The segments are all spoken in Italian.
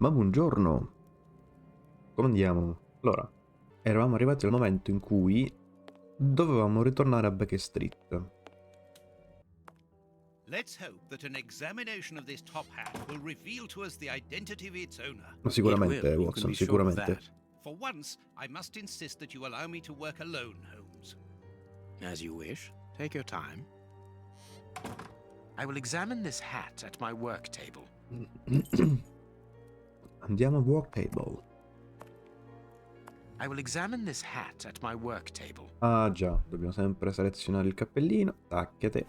Ma buongiorno. Come andiamo? Allora, eravamo arrivati al momento in cui dovevamo ritornare a Baker Street. Let's hope that an examination of this top hat will reveal to us the identity of its owner. Ma sicuramente, It will, you can Watson, be sure of sicuramente. that. For once, I must insist that you allow me to work alone, Holmes. As you wish. Take your time. I will examine this hat at my work table. Andiamo al work table. I will examine this hat at my work table. Ah già, dobbiamo sempre selezionare il cappellino. Tacchete.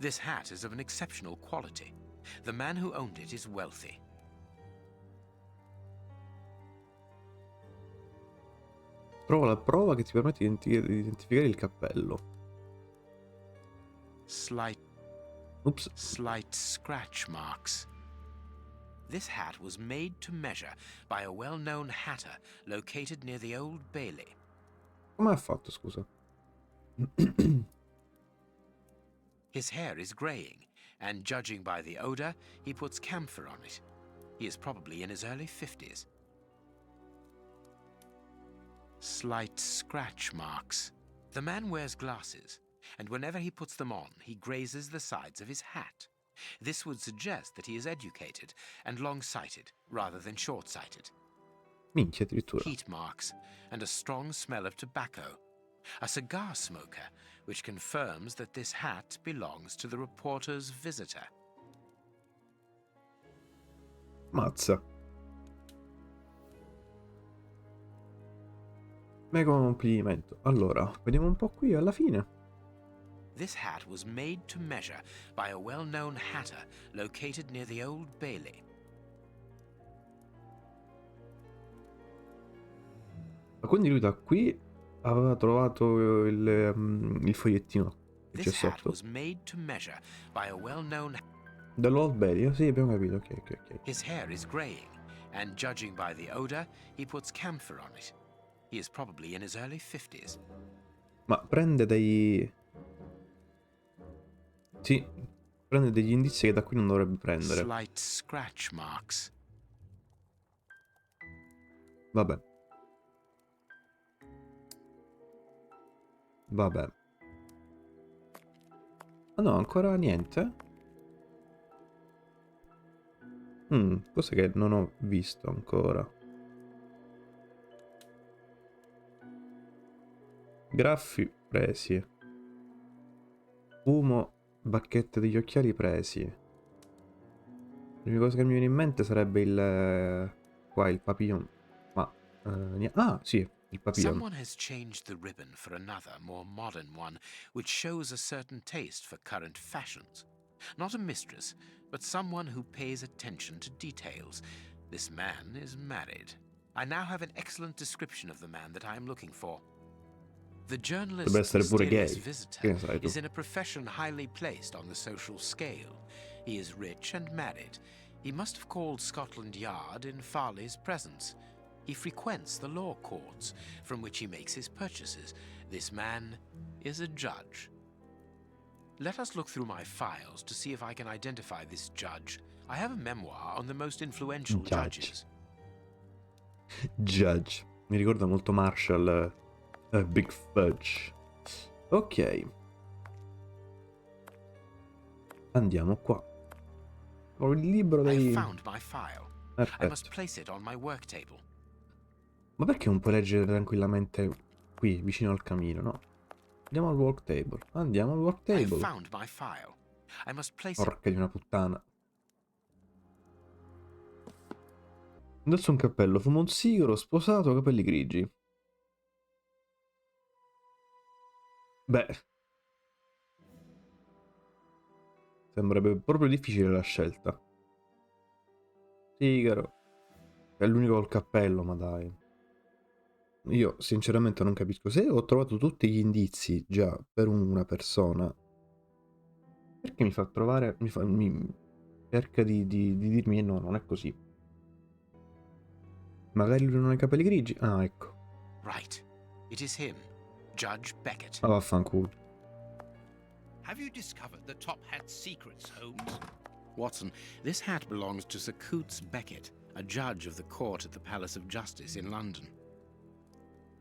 This hat is of an exceptional quality. The man who owned it is wealthy. Trova la prova che ti permette di identificare il cappello. Slight scratch marks. This hat was made to measure by a well-known hatter located near the Old Bailey. Come ha fatto, scusa? His hair is graying, and judging by the odor, he puts camphor on it. He is probably in his early 50s. Slight scratch marks. The man wears glasses, and whenever he puts them on, he grazes the sides of his hat. This would suggest that he is educated and long-sighted rather than short-sighted. Minchia, addirittura. Heat marks and a strong smell of tobacco. A cigar smoker, which confirms that this hat belongs to the reporter's visitor. Mazza. Mega complimento. Allora, vediamo un po' qui alla fine. This hat was made to measure by a well-known hatter located near the Old Bailey. Ma quindi lui da qui aveva trovato il fogliettino che c'è This hat sotto. was made to measure by a well-known. Dall'Old Bailey? Sì, abbiamo capito. Ok. His hair is graying, and judging by the odor, he puts camphor on it. He is probably in his early 50s. Ma prende dei... Sì, prende degli indizi che da qui non dovrebbe prendere. Slight scratch marks. Vabbè. Ah no, ancora niente? Cos'è che non ho visto ancora? Graffi presi. Fumo, bacchette degli occhiali presi. L'unica cosa che mi viene in mente sarebbe il... qua, il papillon. Ma... sì, il papillon. Someone has changed the ribbon for another, more modern one, which shows a certain taste for current fashions. Not a mistress, but someone who pays attention to details. This man is married. I now have an excellent description of the man that I am looking for. The journalist's mysterious visitor is in a profession highly placed on the social scale. He is rich and married. He must have called Scotland Yard in Farley's presence. He frequents the law courts, from which he makes his purchases. This man is a judge. Let us look through my files to see if I can identify this judge. I have a memoir on the most influential judges. Judge. Mi ricorda molto Marshall, Big Fudge. Ok. Andiamo qua. Ho il libro dei... I found my file. I must place it on my work table. Ma perché non puoi leggere tranquillamente qui, vicino al camino, no? Andiamo al work table. Andiamo al work table. I found my file. I must place Porca di una puttana. Indossa un cappello, fuma un sigaro, sposato, capelli grigi. Beh. Sembrerebbe proprio difficile la scelta. Sigaro. È l'unico col cappello, ma dai. Io sinceramente non capisco. Se ho trovato tutti gli indizi già per una persona, perché mi fa trovare... mi cerca di dirmi no, non è così. Magari lui non ha i capelli grigi. Ah, ecco. Right. It is him, Judge Beckett. Ah, vaffanculo. Have you discovered the top hat's secrets, Holmes? Watson, this hat belongs to Sir Coutts Beckett, a judge of the court at the Palace of Justice in London.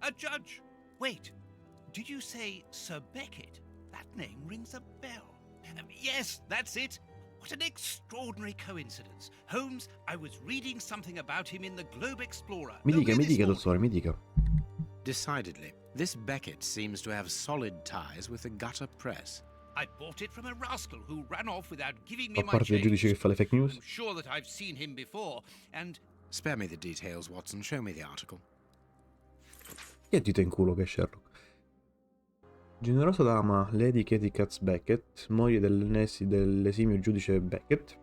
A judge? Wait, did you say Sir Beckett? That name rings a bell. Yes, that's it. What an extraordinary coincidence. Holmes, I was reading something about him in the Globe Explorer. Mi dica, Only this morning. dottore, mi dica. Decidedly, this Beckett seems to have solid ties with the gutter press. I bought it from a rascal who ran off without giving me Fa my parte del change. giudice che fa le fake news? I'm sure that I've seen him before, and... Spare me the details, Watson. Show me the article. Che dito in culo che è Sherlock. Generosa dama Lady Katie Katz Beckett, moglie dell'esimio giudice Beckett,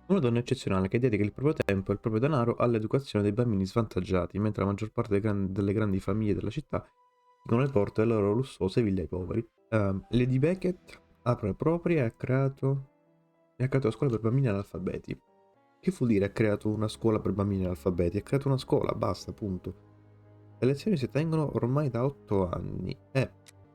una donna eccezionale che dedica il proprio tempo e il proprio denaro all'educazione dei bambini svantaggiati, mentre la maggior parte delle grandi famiglie della città chiudono le porte delle loro lussuose ville ai poveri. Lady Beckett apre propria e ha creato una scuola per bambini analfabeti. Che vuol dire ha creato una scuola per bambini analfabeti? Ha creato una scuola, basta, punto. Le lezioni si tengono ormai da 8 anni e,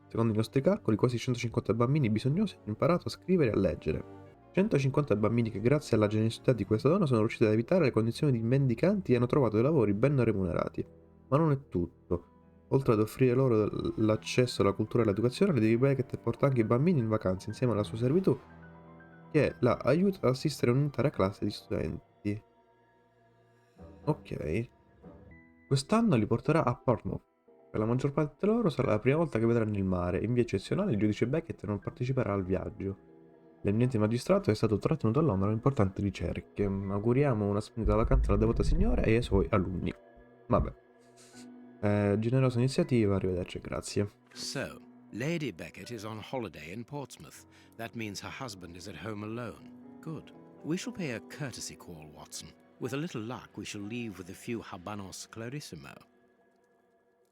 secondo i nostri calcoli, quasi 150 bambini bisognosi hanno imparato a scrivere e a leggere. 150 bambini che, grazie alla generosità di questa donna, sono riusciti ad evitare le condizioni di mendicanti e hanno trovato dei lavori ben remunerati. Ma non è tutto. Oltre ad offrire loro l'accesso alla cultura e all'educazione, Lady Beckett porta anche i bambini in vacanza insieme alla sua servitù, che la aiuta ad assistere a un'intera classe di studenti. Ok. Quest'anno li porterà a Portsmouth. Per la maggior parte di loro sarà la prima volta che vedranno il mare. In via eccezionale il giudice Beckett non parteciperà al viaggio. L'eminente magistrato è stato trattenuto a Londra in importanti ricerche. Auguriamo una splendida vacanza alla devota signora e ai suoi alunni. Vabbè. Generosa iniziativa, arrivederci, grazie. So, Lady Beckett is on holiday in Portsmouth. That means her husband is at home alone. Good. We shall pay a courtesy call, Watson. With a little luck, we shall leave with a few habanos clarissimo.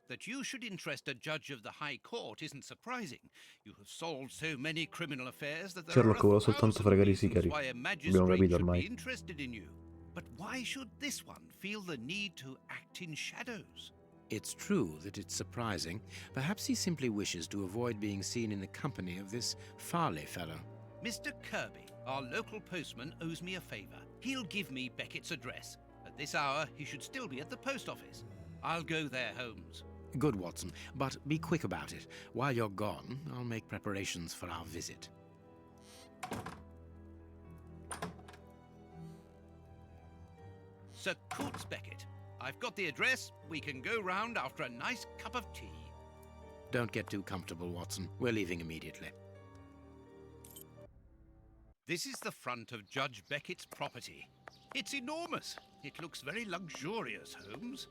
That you should interest a judge of the High Court isn't surprising. You have solved so many criminal affairs that there Sherlock are voleva a soltanto thousand fregare i reasons sicari. why a Abbiamo magistrate capito should be ormai. interested in you. But why should this one feel the need to act in shadows? It's true that it's surprising. Perhaps he simply wishes to avoid being seen in the company of this Farley fellow. Mr. Kirby, our local postman, owes me a favor. He'll give me Beckett's address. At this hour, he should still be at the post office. I'll go there, Holmes. Good, Watson, but be quick about it. While you're gone, I'll make preparations for our visit. Sir Coutts Beckett. I've got the address. We can go round after a nice cup of tea. Don't get too comfortable, Watson. We're leaving immediately. This is the front of Judge Beckett's property. It's enormous. It looks very luxurious, Holmes.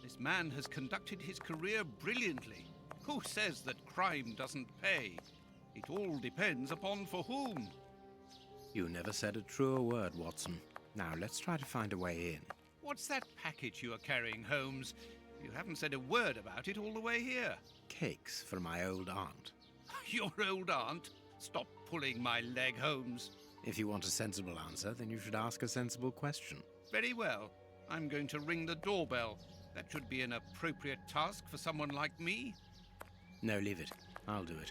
This man has conducted his career brilliantly. Who says that crime doesn't pay? It all depends upon for whom. You never said a truer word, Watson. Now, let's try to find a way in. What's that package you are carrying, Holmes? You haven't said a word about it all the way here. Cakes for my old aunt. Your old aunt? Stop pulling my leg, Holmes. If you want a sensible answer, then you should ask a sensible question. Very well. I'm going to ring the doorbell. That should be an appropriate task for someone like me. No, leave it. I'll do it.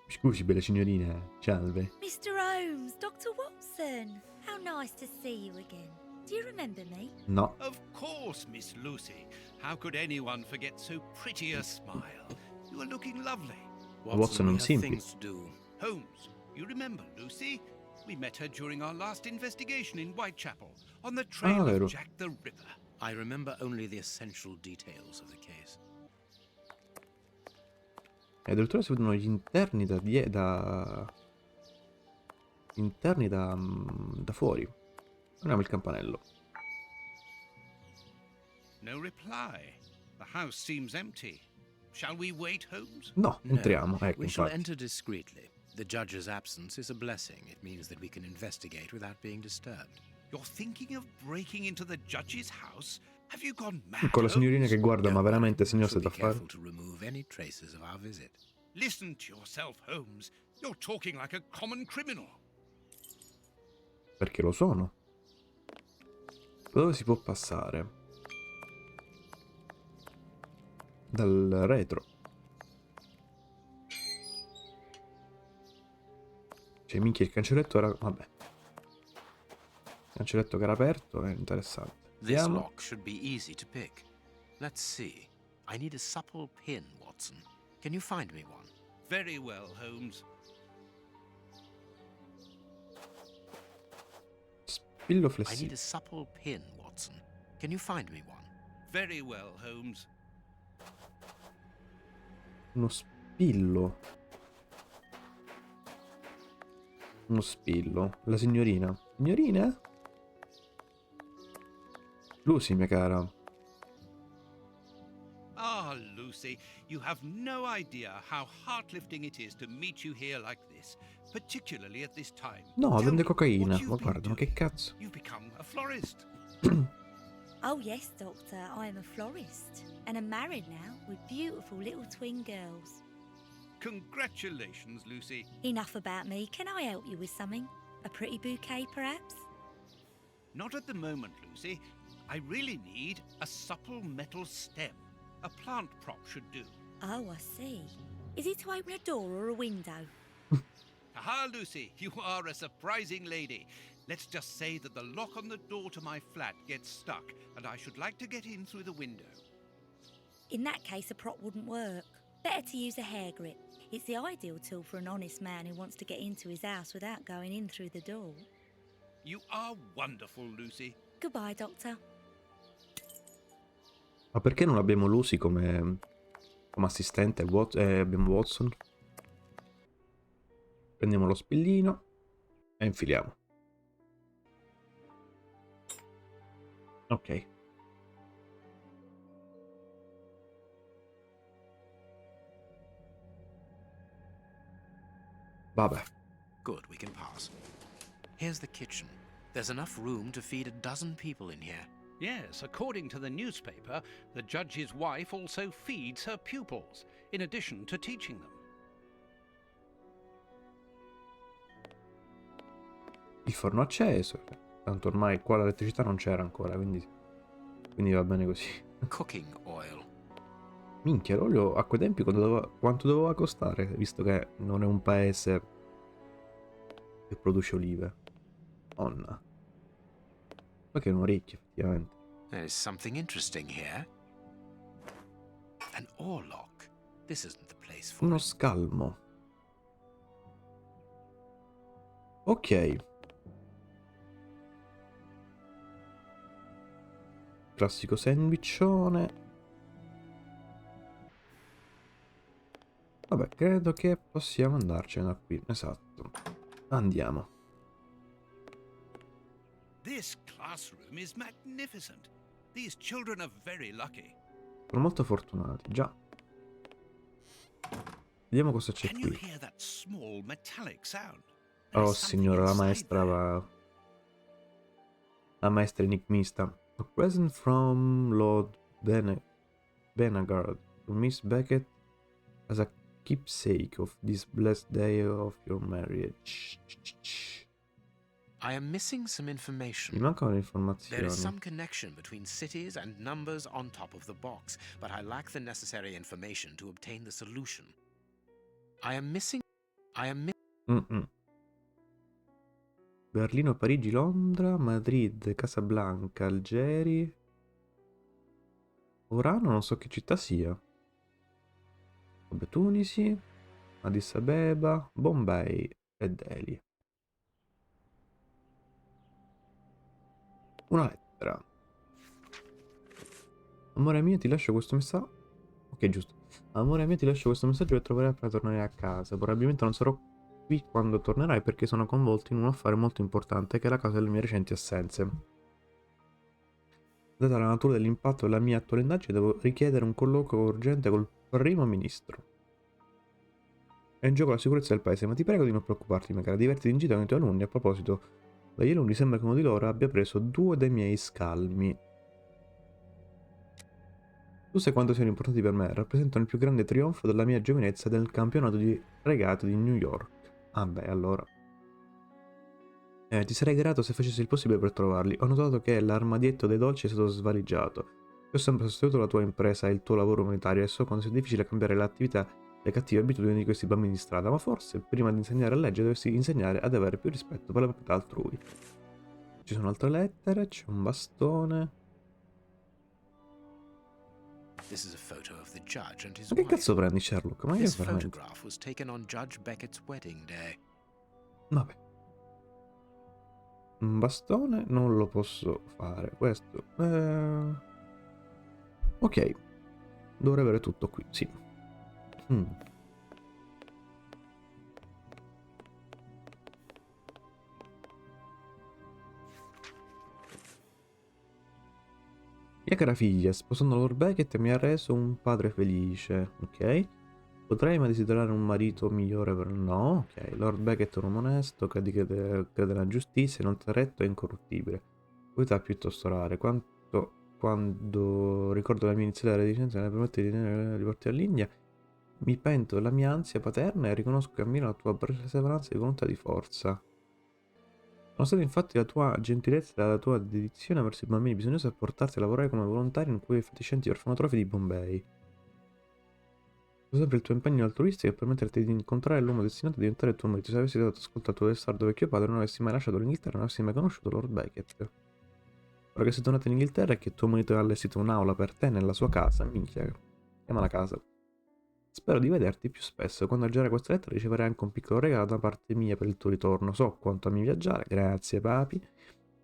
Scusi, bella signorina, salve. Mr. Holmes, Dr. Watson. How nice to see you again. Do you remember me? No. Of course, Miss Lucy. How could anyone forget so pretty a smile? You are looking lovely. Watson, we non have simpi. things to do. Holmes, you remember Lucy? We met her during our last investigation in Whitechapel, on the trail vero. of Jack the Ripper. I remember only the essential details of the case. E addirittura si vedono gli interni da fuori. Prendiamo il campanello. No reply. The house seems empty. Shall we wait, Holmes? No, entriamo, No, ecco, we shall infatti. enter discreetly. The judge's absence is a blessing. It means that we can investigate without being disturbed. You're thinking of breaking into the judge's house? Have you gone mad? Con la signorina che guarda, ma veramente signor We shall siete be a fare? careful to remove any traces of our visit. Listen to yourself, Holmes. You're talking like a common criminal. Perché lo sono. Dove si può passare? Dal retro. Cioè, minchia, il cancelletto era... Vabbè. Il cancelletto che era aperto è interessante. This Vediamo. lock should be easy to pick. Let's see. I need a supple pin, Watson. Can you find me one? Very well, Holmes. Spillo I need flessibile. a supple pin, Watson. Can you find me one? Very well, Holmes. Uno spillo. Uno spillo. La signorina. Signorina? Lucy, mia cara. Ah, Lucy, you have no idea how heart-lifting it is to meet you here like this, particularly at this time. No, Tell vende me, cocaina. what Ma you've been guarda, ma che doing. cazzo? You've become a florist. Oh, yes, Doctor, I am a florist. And I'm married now with beautiful little twin girls. Congratulations, Lucy. Enough about me. Can I help you with something? A pretty bouquet, perhaps? Not at the moment, Lucy. I really need a supple metal stem. A plant prop should do. Oh, I see. Is it to open a door or a window? Aha, Lucy, you are a surprising lady. Let's just say that the lock on the door to my flat gets stuck, and I should like to get in through the window. In that case, a prop wouldn't work. Better to use a hair grip. It's the ideal tool for an honest man who wants to get into his house without going in through the door. You are wonderful, Lucy. Goodbye, Doctor. Ma perché non abbiamo Lucy come assistente? Abbiamo Watson. Prendiamo lo spillino e infiliamo. Ok. Vabbè. Good, we can pass. Here's the kitchen. There's enough room to feed a dozen people in here. Yes, according to the newspaper, the judge's wife also feeds her pupils, in addition to teaching them. Il forno acceso. Tanto ormai qua l'elettricità non c'era ancora, quindi va bene così. Cooking oil. Minchia, l'olio a quei tempi quanto doveva costare, visto che non è un paese che produce olive. Onna. Ma che erano ricchi, effettivamente. There's something interesting here. An oarlock. This isn't the place for Uno it. scalmo. Ok. Classico sandwichone. Vabbè, credo che possiamo andarcene da qui. Esatto. Andiamo. This classroom is magnificent. These children are very lucky. Sono molto fortunati, già. Vediamo cosa c'è Can you qui. hear that small metallic sound? There Oh is something signora, la inside maestra there. va... La maestra enigmista. A present from Lord Benagard to Miss Beckett as a keepsake of this blessed day of your marriage. I am missing some Mi information. mancano le There informazioni. is some connection between cities and numbers on top of the box, but I lack the necessary information to obtain the solution. I am missing... Mm-mm. Berlino, Parigi, Londra, Madrid, Casablanca, Algeri. Orano non so che città sia. Vabbè, Tunisi, Addis Abeba, Bombay e Delhi. Una lettera. Amore mio, ti lascio questo messaggio. Ok, giusto. Amore mio, ti lascio questo messaggio che troverai appena tornare a casa. Probabilmente non sarò qui quando tornerai perché sono coinvolto in un affare molto importante che è la causa delle mie recenti assenze. Data la natura dell'impatto della mia attuale indagine, devo richiedere un colloquio urgente col primo ministro. È in gioco la sicurezza del paese, ma ti prego di non preoccuparti, mia cara. Divertiti in gita con i tuoi alunni. A proposito, dagli alunni sembra che uno di loro abbia preso 2 dei miei scalmi. Tu sai quanto siano importanti per me, rappresentano il più grande trionfo della mia giovinezza del campionato di regate di New York. Ah beh, allora. Ti sarei grato se facessi il possibile per trovarli. Ho notato che l'armadietto dei dolci è stato svaligiato. Io ho sempre sostenuto la tua impresa e il tuo lavoro umanitario e so quanto sia difficile cambiare l'attività le cattive abitudini di questi bambini di strada, ma forse prima di insegnare a leggere dovresti insegnare ad avere più rispetto per la proprietà altrui. Ci sono altre lettere, c'è un bastone. This is a photo of the judge and his Ma che wife. cazzo prendi, Sherlock? Ma che This veramente? photograph was taken on Judge Beckett's wedding day. Vabbè. Un bastone non lo posso fare. Questo. Ok. Dovrei avere tutto qui, sì. Mia cara figlia, sposando Lord Beckett mi ha reso un padre felice, ok? Potrei mai desiderare un marito migliore per... No, ok. Lord Beckett è un uomo onesto, crede nella giustizia, non retto e incorruttibile. Qualità piuttosto rare. Quando ricordo la mia iniziale reticenza mi permette di riportare all'India, mi pento della mia ansia paterna e riconosco e ammiro la tua perseveranza di volontà e di forza. Nonostante infatti la tua gentilezza e la tua dedizione verso i bambini bisognosi a portarti a lavorare come volontario in quei fatiscenti orfanotrofi di Bombay. Usa sempre il tuo impegno altruistico per permetterti di incontrare l'uomo destinato a diventare il tuo marito. Se avessi dato ascolto al tuo testardo vecchio padre, non avessi mai lasciato l'Inghilterra, non avessi mai conosciuto Lord Beckett. Ora che sei tornato in Inghilterra e che tuo marito ha allestito un'aula per te nella sua casa, minchia, chiamala casa. Spero di vederti più spesso. Quando leggerai questa lettera riceverai anche un piccolo regalo da parte mia per il tuo ritorno. So quanto ami viaggiare, grazie papi.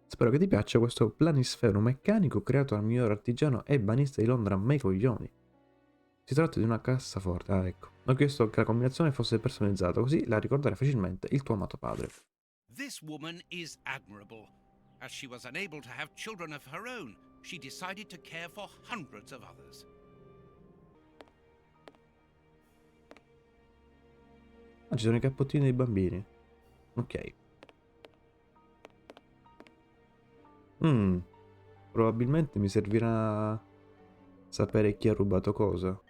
Spero che ti piaccia questo planisfero meccanico creato dal miglior artigiano e banista di Londra a me coglioni. Si tratta di una cassaforte, ah ecco. Ho chiesto che la combinazione fosse personalizzata, così la ricorderai facilmente il tuo amato padre. This woman is admirable. As she was unable to have children of her own, she decided to care for hundreds of others. Ah, ci sono i cappottini dei bambini. Ok. Probabilmente mi servirà sapere chi ha rubato cosa.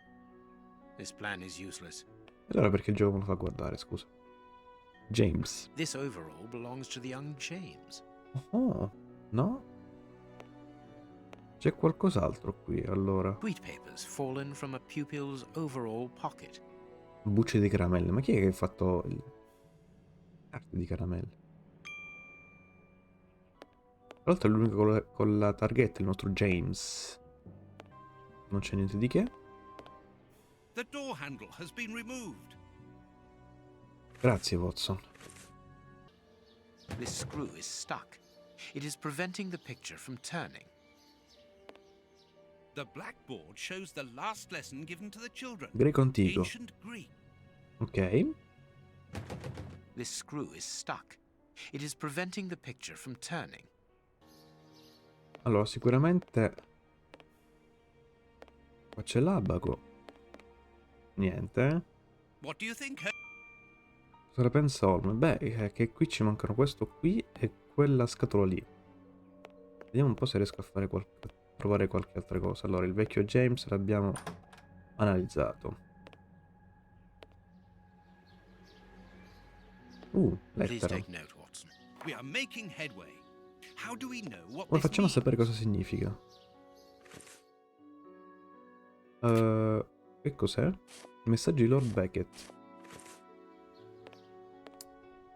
This plan is useless. E allora perché il gioco me lo fa guardare, scusa? James. This overall belongs to the young James. Oh, no? C'è qualcos'altro qui, allora. Wheat papers fallen from a pupil's overall pocket. Bucce di caramelle. Ma chi è che ha fatto il... carte di caramelle? Tra l'altro è l'unico con la targhetta, il nostro James. Non c'è niente di che. The door handle has been removed. Grazie, Watson. This screw is stuck. It is preventing the picture from turning. The blackboard shows the last lesson given to the children. Greco antico. Ancient Greek. Ok. This screw is stuck. It is preventing the picture from turning. Allora, sicuramente... qua c'è l'abaco. Niente. What do you think? Cosa ne pensa Ormai? Beh, è che qui ci mancano questo qui e quella scatola lì. Vediamo un po' se riesco a fare trovare qualche altra cosa. Allora, il vecchio James l'abbiamo analizzato. Please Lettera. take note, Watson. We are making headway. How do we know what Ora this facciamo means? sapere cosa significa. Che cos'è? Messaggi di Lord Beckett.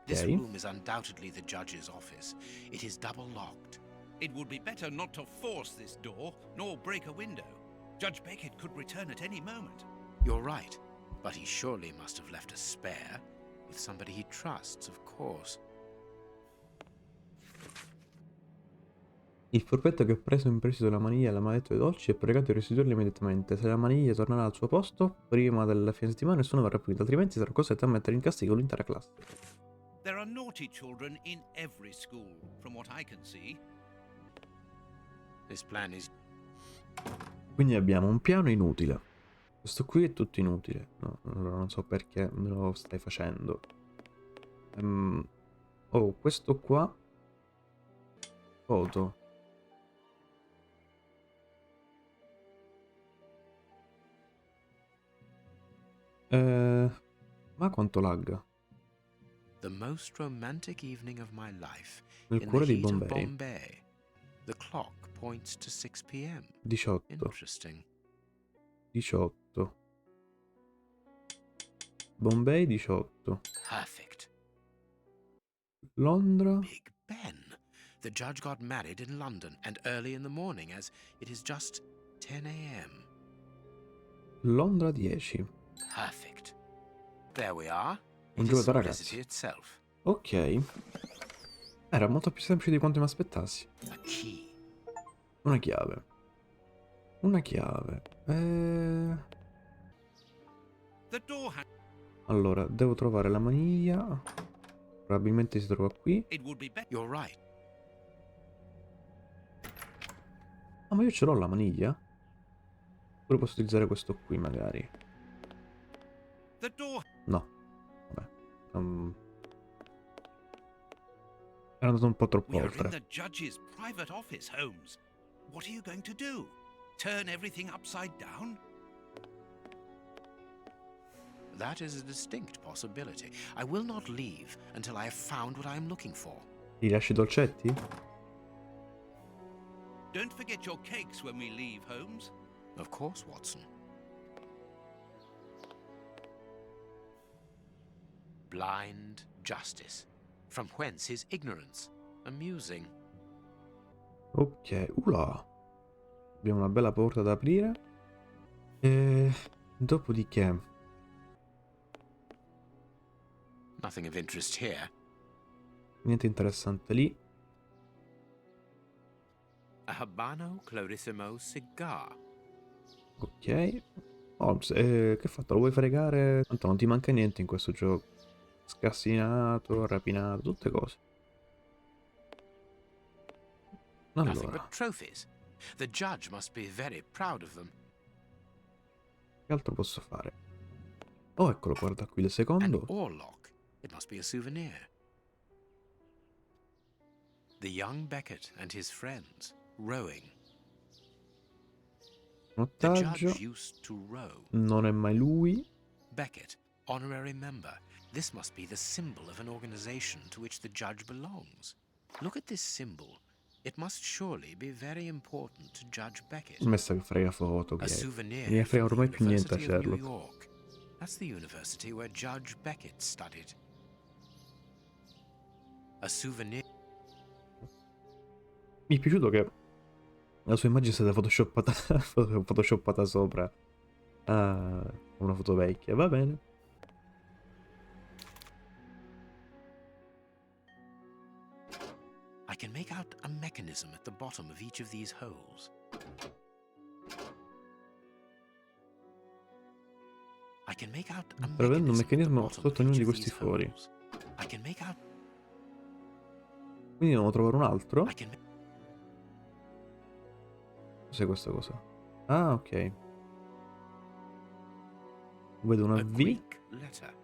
This Ok. room is undoubtedly the judge's office. It is double locked. It would be better not to force this door, nor break a window. Judge Beckett could return at any moment. You're right, but he surely must have left a spare with somebody he trusts, of course. Il furbetto che ho preso in prestito la maniglia e la maletta dei dolci è pregato di restituirli immediatamente. Se la maniglia tornerà al suo posto prima della fine settimana nessuno verrà punito, altrimenti sarà costretto a mettere in castigo l'intera classe. There are naughty children in every school, from what I can see. This plan is... Quindi abbiamo un piano inutile. Questo qui è tutto inutile. No, allora non so perché me lo stai facendo. Oh, questo qua. Foto. Ma quanto lagga? The most romantic evening of my life. Nel In cuore the di heat of Bombay. Bombay. The clock points to 6 p.m. 18. Interesting. 18. Bombay 18. Perfect. Londra. Big Ben. The judge got married in London and early in the morning, as it is just 10 a.m. Londra 10. Perfect. There we are. Un It gioco is da ragazzi. simplicity itself. Ok. Era molto più semplice di quanto mi aspettassi. A key. Una chiave. Una chiave. The door Allora, devo trovare la maniglia. Probabilmente si trova qui. it would be better. You're right. Ah, ma io ce l'ho la maniglia? Oppure posso utilizzare questo qui, magari. The door No. Vabbè. Era andato un po' troppo We are in oltre. the judge's private office, Holmes. What are you going to do? Turn everything upside down? That is a distinct possibility. I will not leave until I have found what I am looking for. Ti lasci i dolcetti? Don't forget your cakes when we leave, Holmes. Of course, Watson. Blind justice. From whence his ignorance? Amusing. Ok. Ula. Abbiamo una bella porta da aprire. E... Dopodiché... Nothing of interest here. Niente interessante lì. A Habano Clarissimo cigar. Ok. Holmes, che hai fatto? Lo vuoi fregare? Tanto non ti manca niente in questo gioco. Scassinato, rapinato, tutte cose. Nothing Allora, but trophies. The judge must be very proud of them. che altro posso fare? Oh, eccolo, guarda qui il An secondo. oarlock. It must be a souvenir. The young Beckett and his friends, rowing. The Notaggio. judge used to row. Non è mai lui. Beckett, honorary member. This must be the symbol of an organization to which the judge belongs. Look at this symbol. It must surely be very important to Judge Beckett. Messa che frega foto. A Che souvenir non ne frega from the ormai più niente a University of New Sherlock. York. That's the university where Judge Beckett studied. A souvenir. Mi è piaciuto che la sua immagine è stata photoshoppata, photoshoppata sopra a una foto vecchia. Va bene. I can make out a mechanism at the bottom of each of these holes. I can make out a Prevedendo un mechanism at the meccanismo bottom sotto of ognuno each di of questi these fori. holes. I can make out. Quindi devo trovare un altro. I can. Cos'è questa cosa? Ah, ok. Vedo una A V. Greek letter.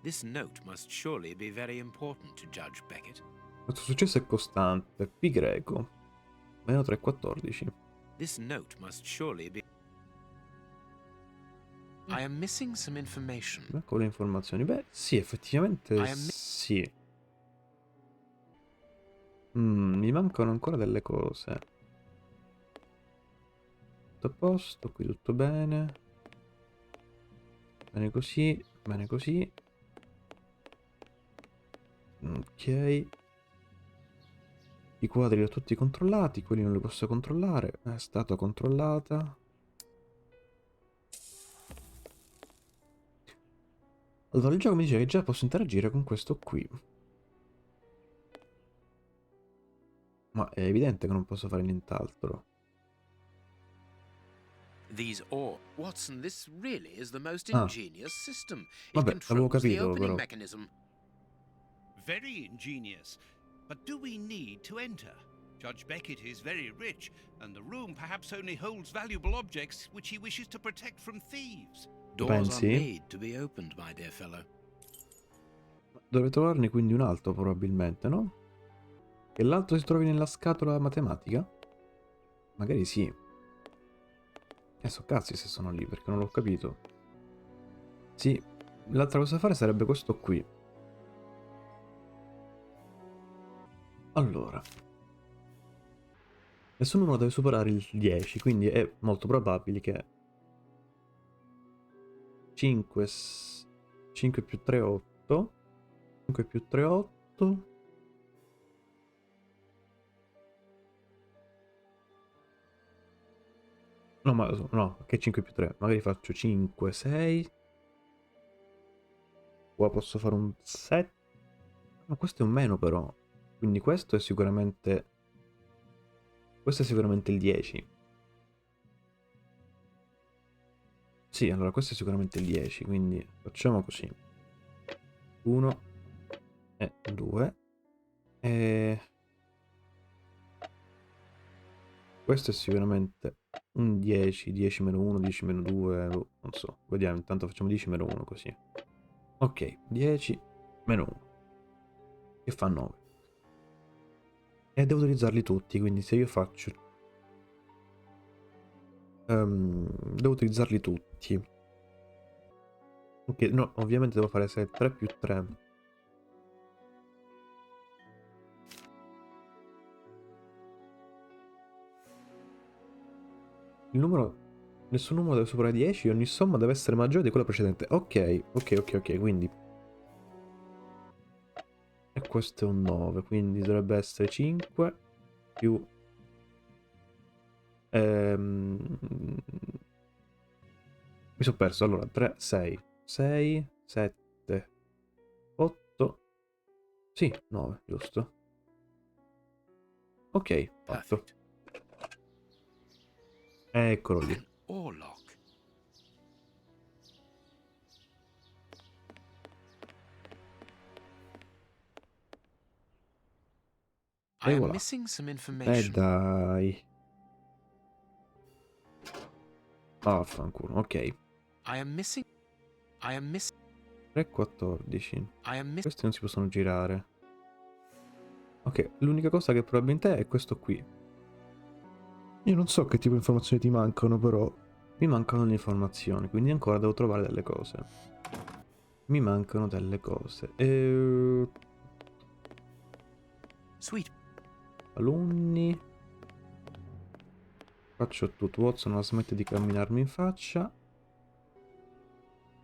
This note must surely be very important to Judge Beckett. Questo successo è costante. P greco. Meno 3,14. This note must surely be. I am missing some information. Ecco le informazioni. Beh, sì, effettivamente I am- sì. Mi mancano ancora delle cose. Tutto a posto, qui tutto bene. Bene così, bene così. Ok. I quadri li ho tutti controllati, quelli non li posso controllare. È stata controllata. Allora, il gioco mi dice che già posso interagire con questo qui. Ma è evidente che non posso fare nient'altro. These or Watson, this really is the most Ah. ingenious system. It Vabbè, avevo controls the capito, opening però. mechanism. Very ingenious. But do we need to enter? Judge Beckett is very rich, and the room perhaps only holds valuable objects which he wishes to protect from thieves. Doors Pensi? are made to be opened, my dear fellow. Dovrei trovarne quindi un altro probabilmente, no? Che l'altro si trovi nella scatola matematica? Magari sì. So cazzi se sono lì, perché non l'ho capito. Sì, l'altra cosa da fare sarebbe questo qui. Allora. Nessuno deve superare il 10, quindi è molto probabile che 5, 5 più 3, 8. 5 più 3, 8. No, ma no, che 5 più 3? Magari faccio 5, 6. Qua posso fare un 7. Ma questo è un meno però. Quindi questo è sicuramente... Questo è sicuramente il 10. Sì, allora questo è sicuramente il 10, quindi facciamo così. 1 e 2. E... Questo è sicuramente un 10, 10 meno 1, 10 meno 2, non so. Vediamo, intanto facciamo 10 meno 1 così. Ok, 10 meno 1, che fa 9. E devo utilizzarli tutti, quindi se io faccio... devo utilizzarli tutti. Ok, no, ovviamente devo fare 3 più 3. Il numero... Nessun numero deve superare 10, ogni somma deve essere maggiore di quella precedente. Ok, ok, ok, ok, quindi... E questo è un 9, quindi dovrebbe essere 5 più... Mi sono perso, allora 3, 6, 6, 7, 8, sì, 9, giusto? Ok, fatto. Perfect. Eccolo lì. An oarlock. I E am voilà. missing some information. Dai. Ah, fanculo, ok. I am missing. I am missing. 3, 14. I am missing. Questi non si possono girare. Ok, l'unica cosa che probabilmente è questo qui. Io non so che tipo di informazioni ti mancano, però mi mancano le informazioni, quindi ancora devo trovare delle cose. Mi mancano delle cose. Sweet. Alunni. Faccio tutto. Watson non smette di camminarmi in faccia.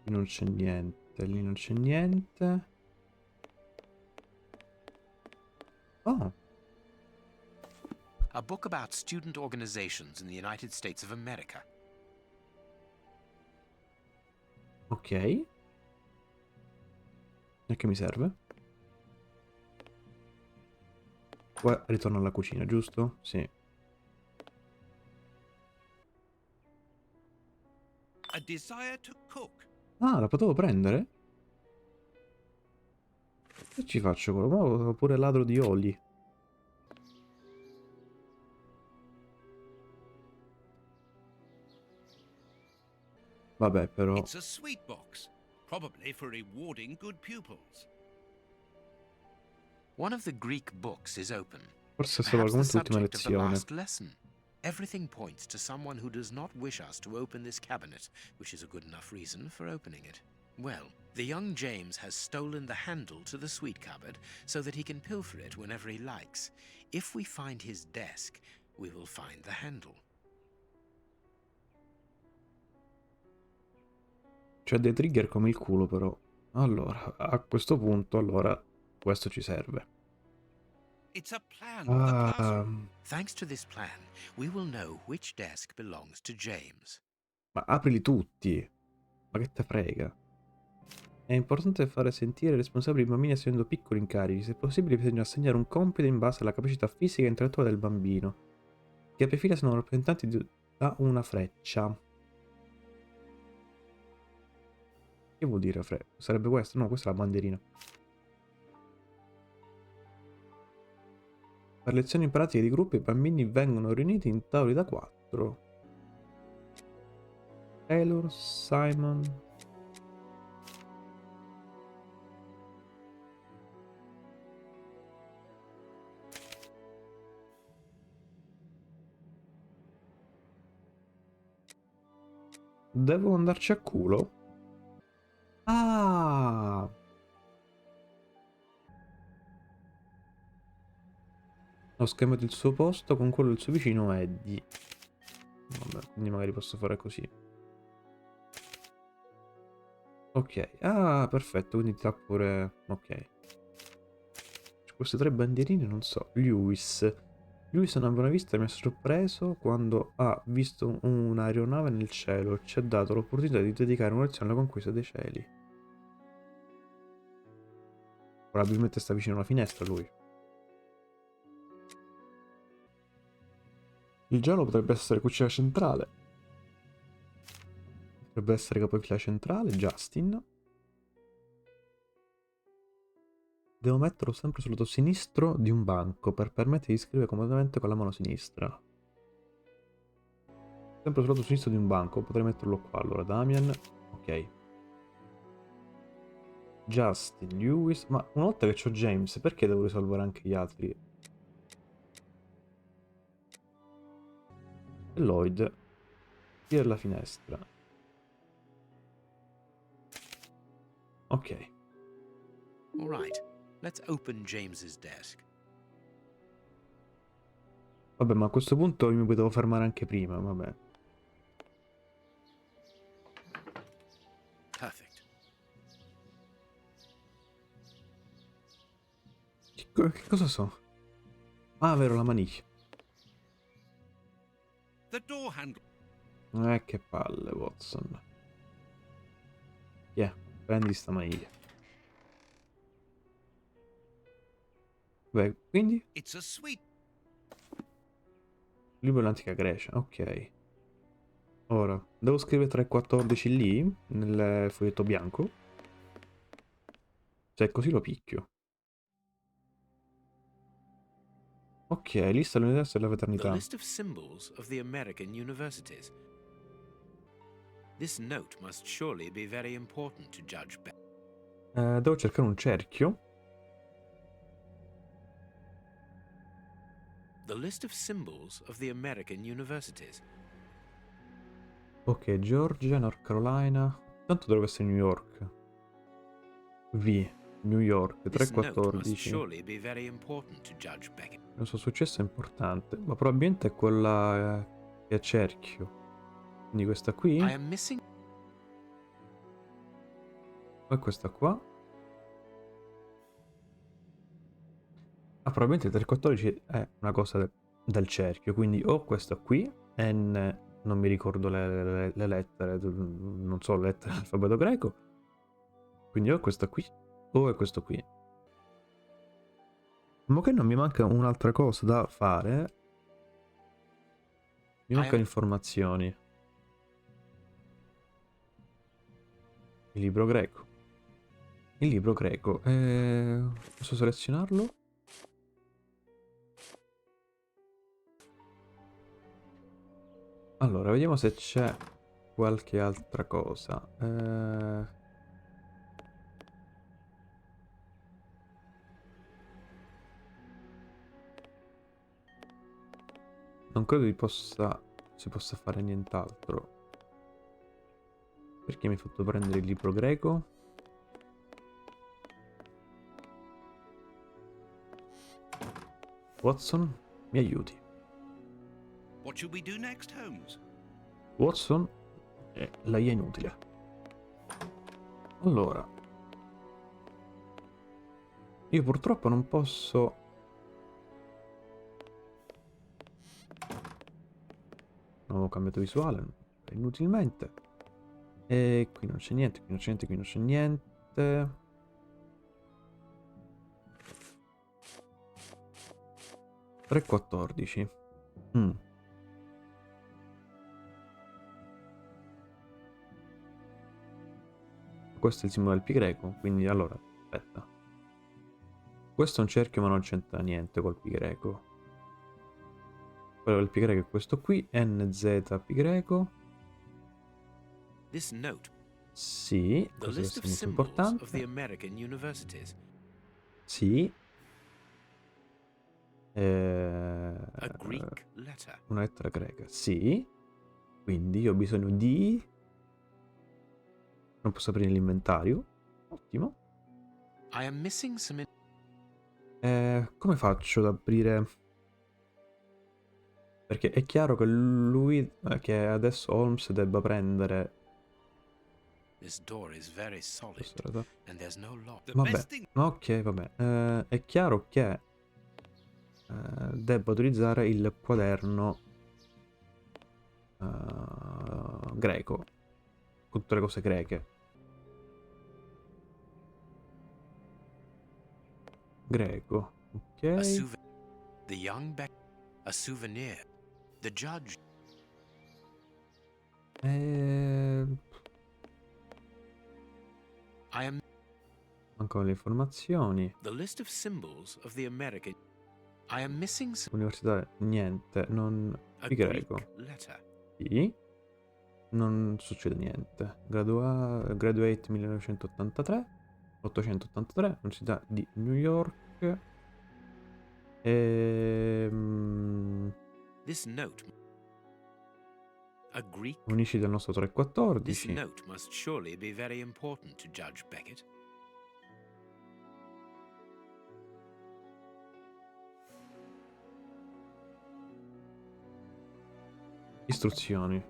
Lì non c'è niente, lì non c'è niente. Oh, A book about student organizations in the United States of America. ok. E che mi serve? Qua ritorno alla cucina, giusto? Sì. A desire to cook. Ah, la potevo prendere? Che ci faccio con oh, pure ladro di oli. Vabbè, però... It's a sweet box, probably for rewarding good pupils. One of the Greek books is open. Forse è stato Perhaps the l'argomento dell'ultima subject of the lezione. last lesson. Everything points to someone who does not wish us to open this cabinet, which is a good enough reason for opening it. Well, the young James has stolen the handle to the sweet cupboard so that he can pilfer it whenever he likes. If we find his desk, we will find the handle. C'è dei trigger come il culo, però. Allora, a questo punto, allora, questo ci serve. It's a plan of the Ah, classroom. Thanks to this plan, we will know which desk belongs to James. ma aprili tutti. Ma che te frega? È importante fare sentire i responsabili i bambini assumendo piccoli incarichi. Se possibile bisogna assegnare un compito in base alla capacità fisica e intellettuale del bambino. Che apre fila sono rappresentanti da una freccia. Che vuol dire sarebbe questo? No, questa è la bandierina. Per lezioni pratiche di gruppo i bambini vengono riuniti in tavoli da 4. Taylor, Simon... Devo andarci a culo? Ah! Ho scambiato il suo posto con quello del suo vicino Eddie. Vabbè, quindi magari posso fare così. Ok. Ah, perfetto, quindi ti dà pure... Ok. Queste 3 bandierine non so. Lewis. Lewis non aveva vista e mi ha sorpreso quando ha visto un'aeronave nel cielo. Ci ha dato l'opportunità di dedicare un'azione alla conquista dei cieli. Probabilmente sta vicino alla finestra lui. Il giallo potrebbe essere cucina centrale. Potrebbe essere capofila centrale, Justin. Devo metterlo sempre sul lato sinistro di un banco per permettere di scrivere comodamente con la mano sinistra. Sempre sul lato sinistro di un banco, potrei metterlo qua. Allora, Damian. Ok. Justin, Lewis. Ma una volta che ho James, perché devo risolvere anche gli altri? E Lloyd. Qui è la finestra. Ok. All right, let's open James's desk. Vabbè, ma a questo punto io mi potevo fermare anche prima, vabbè. Perfect. Che cosa so? Ah, vero, la maniglia. The door handle. Che palle, Watson. Yeah, prendi sta maniglia. Beh, quindi? It's a sweet. Libro dell'antica Grecia, ok. Ora, devo scrivere 314 lì, nel foglietto bianco. Se è così lo picchio. Ok, lista dell'universo della The fraternità. list of symbols of the American universities. This note must surely be very important to Judge Beck. Devo cercare un cerchio. The list of symbols of the American universities. Ok, Georgia, North Carolina. Tanto dovrebbe essere New York. V, New York, This note must 314. surely be very important to Judge Beckett. Il suo successo è importante, ma probabilmente è quella che è a cerchio. Quindi questa qui? I am missing. O è questa qua? Ah, probabilmente il 314 è una cosa del cerchio, quindi o questo qui, N, non mi ricordo le lettere, non so le lettere dell'alfabeto greco, quindi o è questa qui, o è questo qui. Ma che non mi manca un'altra cosa da fare? Mi mancano informazioni. Il libro greco. Il libro greco. Posso selezionarlo? Allora, vediamo se c'è qualche altra cosa. Non credo si possa fare nient'altro. Perché mi hai fatto prendere il libro greco? Watson, mi aiuti. What should we do next, Holmes? Watson, la IA inutile. Allora, io purtroppo non posso... Non ho cambiato visuale, inutilmente. E qui non c'è niente, qui non c'è niente, qui non c'è niente. Tre 14. Questo è il simbolo del pi greco, quindi allora, aspetta. Questo è un cerchio ma non c'entra niente col pi greco. Quello del pi greco è questo qui, NZ pi greco. This note. Sì, The questo deve list of essere molto symbols of the importante. American universities. Sì. A Greek letter. Una lettera greca, sì. Quindi io ho bisogno di... Non posso aprire l'inventario. Ottimo. I am missing some. Come faccio ad aprire... Perché è chiaro che lui, che adesso Holmes debba prendere This door is very solid and there's no lock. The Vabbè, best thing ok, vabbè. È chiaro che devo utilizzare il quaderno greco, con tutte le cose greche. Greco, A ok. The young Beck, a souvenir. The judge. I am Mancano le informazioni. the list of symbols of the American. I am missing Università, niente, non... a Di greco. Greek letter. Sì. Non succede niente. Graduate 1983. 883, Università di New York. This note. A Greek. Unisci del nostro This 314. note must surely be very important to Judge Beckett. Istruzioni.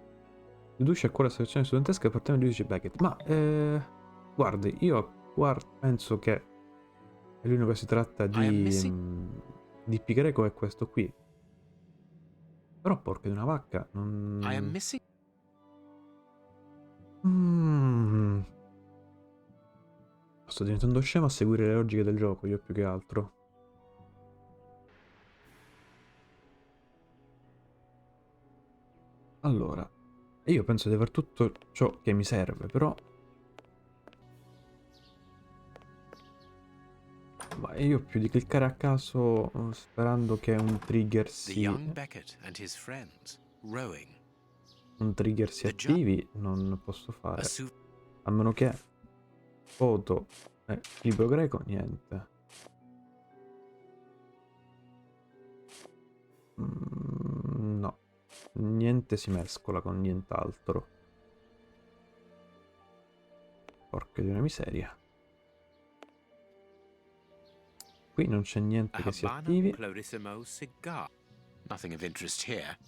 Riduce a cuore la situazione studentesca e portiamo il giudice Beckett. Ma, guardi, io penso che l'unico che si tratta di pi greco è questo qui. Però, porca di una vacca, non... I am missing. Sto diventando scemo a seguire le logiche del gioco, io più che altro. Allora, io penso di aver tutto ciò che mi serve, però... Ma io più di cliccare a caso sperando che un trigger The young Beckett and his friends rowing. un trigger si attivi, non posso fare. A meno che foto e libro greco, niente. No, niente si mescola con nient'altro. Porca di una miseria. Qui non c'è niente che si attivi. Nothing of interest here.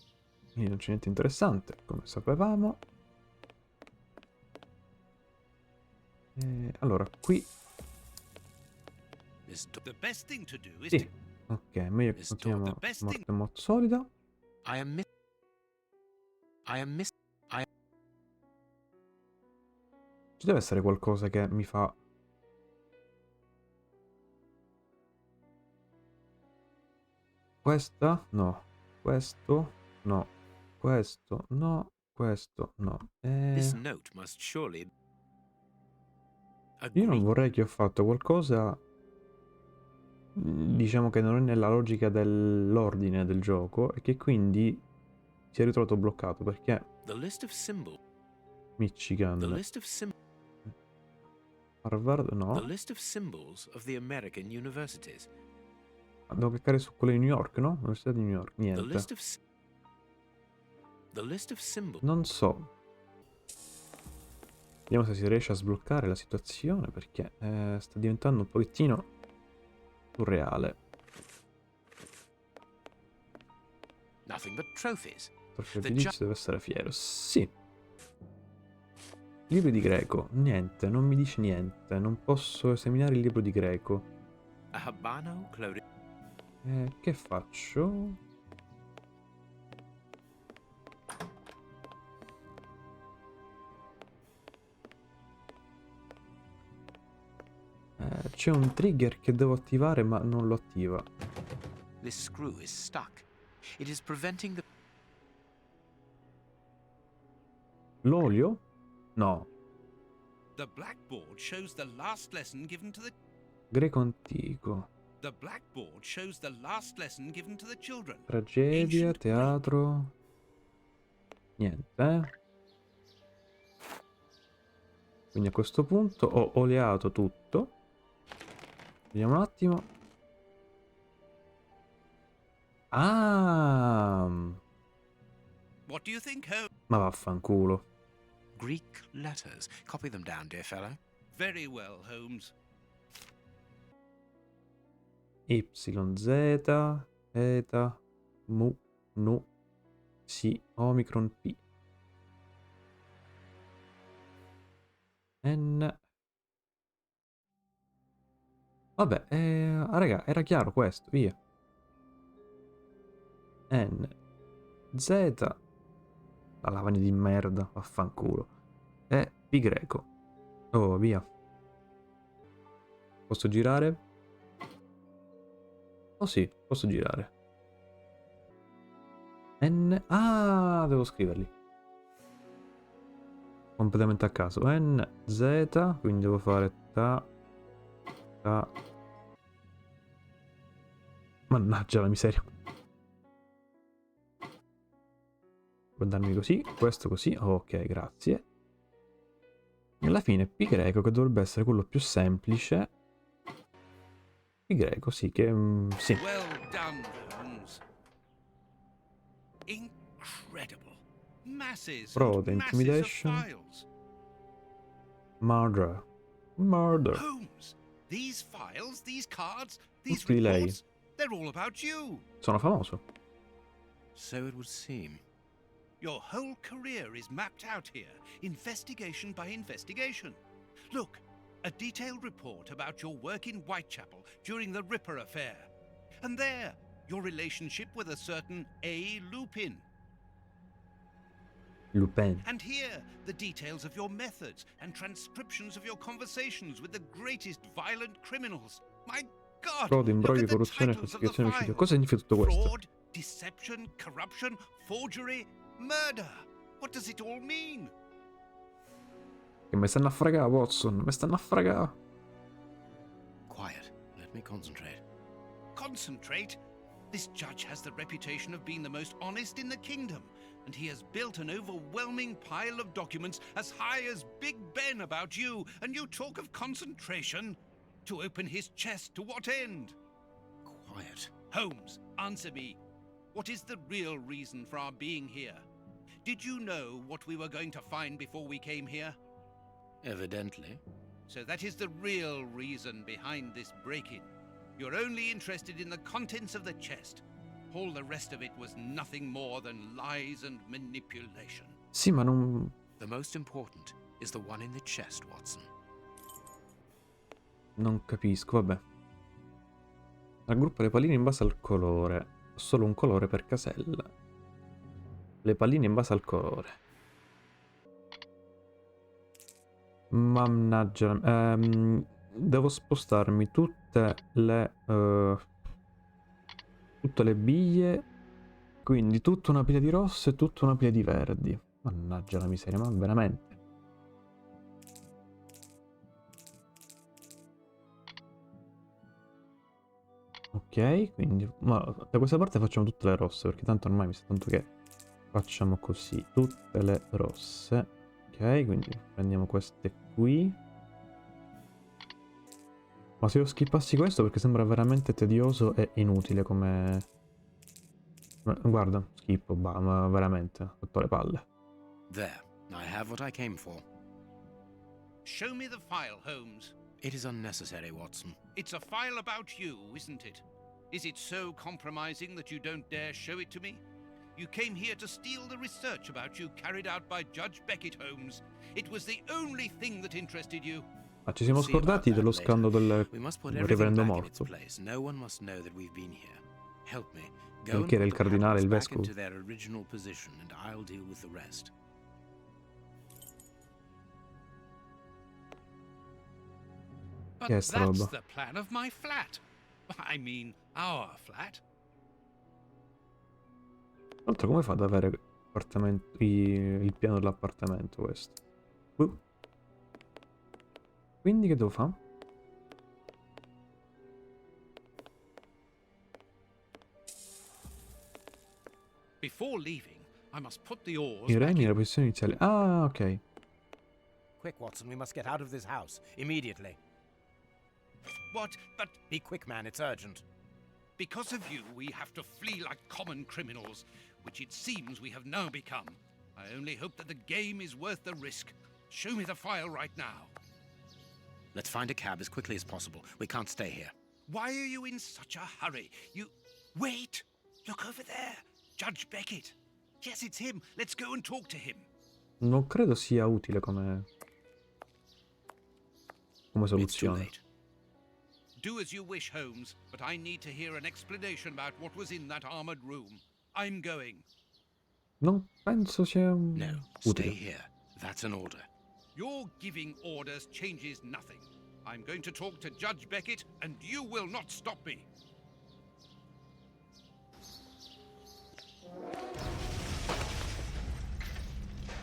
Quindi non c'è niente interessante, come sapevamo. Allora, qui... the best thing to do is Sì. Ok, meglio che continuiamo morte molto solida. Ci deve essere qualcosa che mi fa... Questa? No. Questo? No. Questo? No. Questo? No. This note must surely. Io non vorrei che ho fatto qualcosa... Diciamo che non è nella logica dell'ordine del gioco e che quindi si è ritrovato bloccato perché... The list of symbols. Michigan. The list of symbols. Harvard? No. The list of symbols of the American universities. Devo cliccare su quello di New York, no? Università di New York. Niente. The list of symbols. Non so. Vediamo se si riesce a sbloccare la situazione perché sta diventando un pochettino surreale. Nothing but trophies. Il giudizio deve essere fiero. Sì. Libri di greco. Niente, non mi dice niente. Non posso esaminare il libro di greco. A Habano Clori. Che faccio? C'è un trigger che devo attivare ma non lo attiva. This screw is stuck. It is preventing the. L'olio? No. The blackboard shows the last lesson given to the Greco antico. The blackboard shows the last lesson given to the children. Tragedia, Ancient teatro. Niente. Quindi a questo punto ho oleato tutto. Vediamo un attimo. Ah! What do you think, Holmes? Ma vaffanculo. Greek letters. Copy them down, dear fellow. Very well, Holmes. Y, Z, Eta, Mu, Nu, Si, Omicron, P. N. Vabbè, raga, era chiaro questo, via. N. Z. La lavagna di merda, vaffanculo. E pi greco. Oh, via. Posso girare? Oh sì, posso girare. N. Ah, devo scriverli. Completamente a caso. N, Z, quindi devo fare ta. Mannaggia la miseria. Guardarmi così, questo così. Ok, grazie. E alla fine pi greco, che dovrebbe essere quello più semplice. Pi greco, sì, che sì. Well done, Holmes. Incredible. Masses and Prova masses of intimidation. files. Murder. Murder. Holmes, these files, these cards, these Tutti di lei. reports, they're all about you. Sono famoso. So it would seem. Your whole career is mapped out here, investigation by investigation. Look, a detailed report about your work in Whitechapel during the Ripper affair. And there, your relationship with a certain A. Lupin. Lupin. And here, the details of your methods and transcriptions of your conversations with the greatest violent criminals. My God! Frode, Look imbroglio, at the corruzione, titles of the falsificazione, omicidio. files. Cosa significa tutto questo? Fraud, deception, corruption, forgery, murder. What does it all mean? Che mi stanno a fregare, Watson. Mi stanno a fregare. Quiet. Let me concentrate. Concentrate. This judge has the reputation of being the most honest in the kingdom, and he has built an overwhelming pile of documents as high as Big Ben about you, and you talk of concentration? To open his chest to what end? Quiet. Holmes, answer me. What is the real reason for our being here? Did you know what we were going to find before we came here? Evidently. So that is the real reason behind this break-in. You're only interested in the contents of the chest. All the rest of it was nothing more than lies and manipulation. Sì, ma non... The most important is the one in the chest, Watson. Non capisco, vabbè. Raggruppa le palline in base al colore. Ho solo un colore per casella. Le palline in base al colore. Mannaggia. Devo spostarmi tutte le biglie. Quindi tutta una pila di rosse e tutta una pila di verdi. Mannaggia la miseria, ma veramente. Ok, quindi ma da questa parte facciamo tutte le rosse, perché tanto ormai mi sa tanto che facciamo così, tutte le rosse. Ok, quindi prendiamo queste qui. Ma se io skippassi questo, perché sembra veramente tedioso e inutile come... Guarda, schippo, bah, ma veramente, ho rotto le palle. There. I have what I came for. Show me the file, Holmes. It is unnecessary, Watson. It's a file about you, isn't it? Is it so compromising that you don't dare show it to me? You came here to steal the research about you carried out by Judge Beckett, Holmes. It was the only thing that interested you. Ma ci siamo scordati dello scandalo del We must put everything reverendo back in its morto. place. No one must know that we've been here. Help me. Go Non and che era put il the cardinale, patterns il back vescovo. into their original position, and I'll deal with the rest. But Che è sta that's roba? the plan of my flat. I mean, our flat. Tra l'altro come fa ad avere il piano dell'appartamento questo? Quindi che devo fare? Before leaving, I must put the oars I back remi in. nella posizione iniziale. Ah, ok. Quick, Watson, we must get out of this house. Immediately. What? But Be quick, man, it's urgent. because of you, we have to flee like common criminals, which it seems we have now become. I only hope that the game is worth the risk. Show me the file right now. Let's find a cab as quickly as possible. We can't stay here. Why are you in such a hurry? Wait! Look over there! Judge Beckett! Yes, it's him. Let's go and talk to him. Non credo sia utile come... come It's too soluzione. late. Do as you wish, Holmes, but I need to hear an explanation about what was in that armored room. I'm going. Non penso sia No, stay utile. here. That's an order. Your giving orders changes nothing. I'm going to talk to Judge Beckett, and you will not stop me.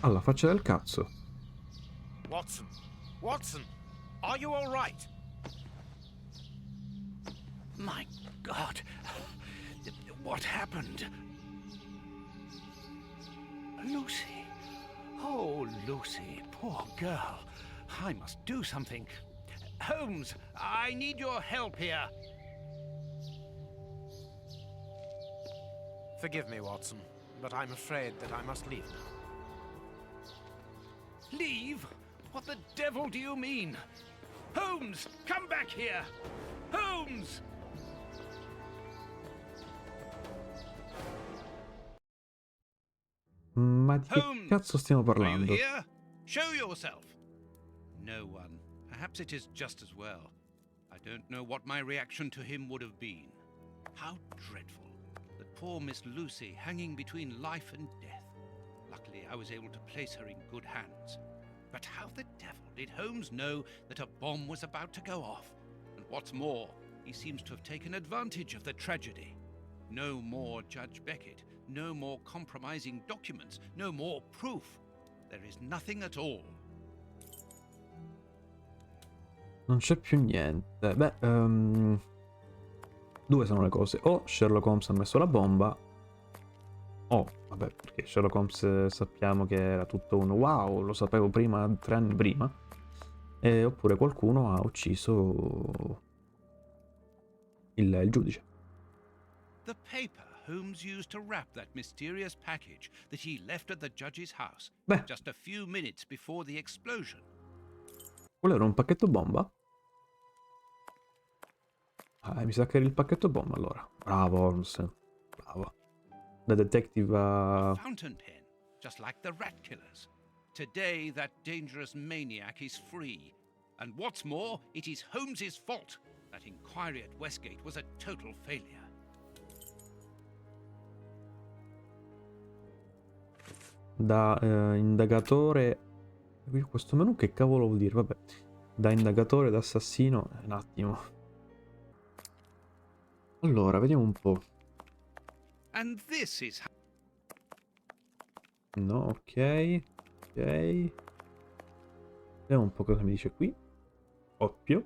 Alla faccia del cazzo. Watson! Watson! Are you all right? My God. What happened? Lucy. Oh, Lucy, poor girl. I must do something. Holmes, I need your help here. Forgive me, Watson, but I'm afraid that I must leave now. Leave? What the devil do you mean? Holmes, come back here! Holmes! Ma di che Holmes! cazzo stiamo Are you parlando? here? Show yourself. No one. Perhaps it is just as well. I don't know what my reaction to him would have been. How dreadful. That poor Miss Lucy hanging between life and death. Luckily, I was able to place her in good hands. But how the devil did Holmes know that a bomb was about to go off? And what's more, he seems to have taken advantage of the tragedy. No more Judge Beckett. No more compromising documents. No more proof. There is nothing at all. Non c'è più niente. Beh, due sono le cose. O Sherlock Holmes ha messo la bomba, o, vabbè, perché Sherlock Holmes sappiamo che era tutto un wow, lo sapevo prima, 3 anni prima. Oppure qualcuno ha ucciso il giudice. The paper Holmes used to wrap that mysterious package that he left at the judge's house Beh, just a few minutes before the explosion. quello era un pacchetto bomba? Mi sa che era il pacchetto bomba allora. Bravo Holmes, bravo. Da detective A fountain pen, just like the rat killers. Today, that dangerous maniac is free. And what's more, it is Holmes's fault. That inquiry at Westgate was a total failure. da indagatore. Questo menu che cavolo vuol dire? Vabbè, da indagatore, da assassino. Un attimo. Allora, vediamo un po'. And this is how No, ok. Ok. Vediamo un po' cosa mi dice qui. Oppio.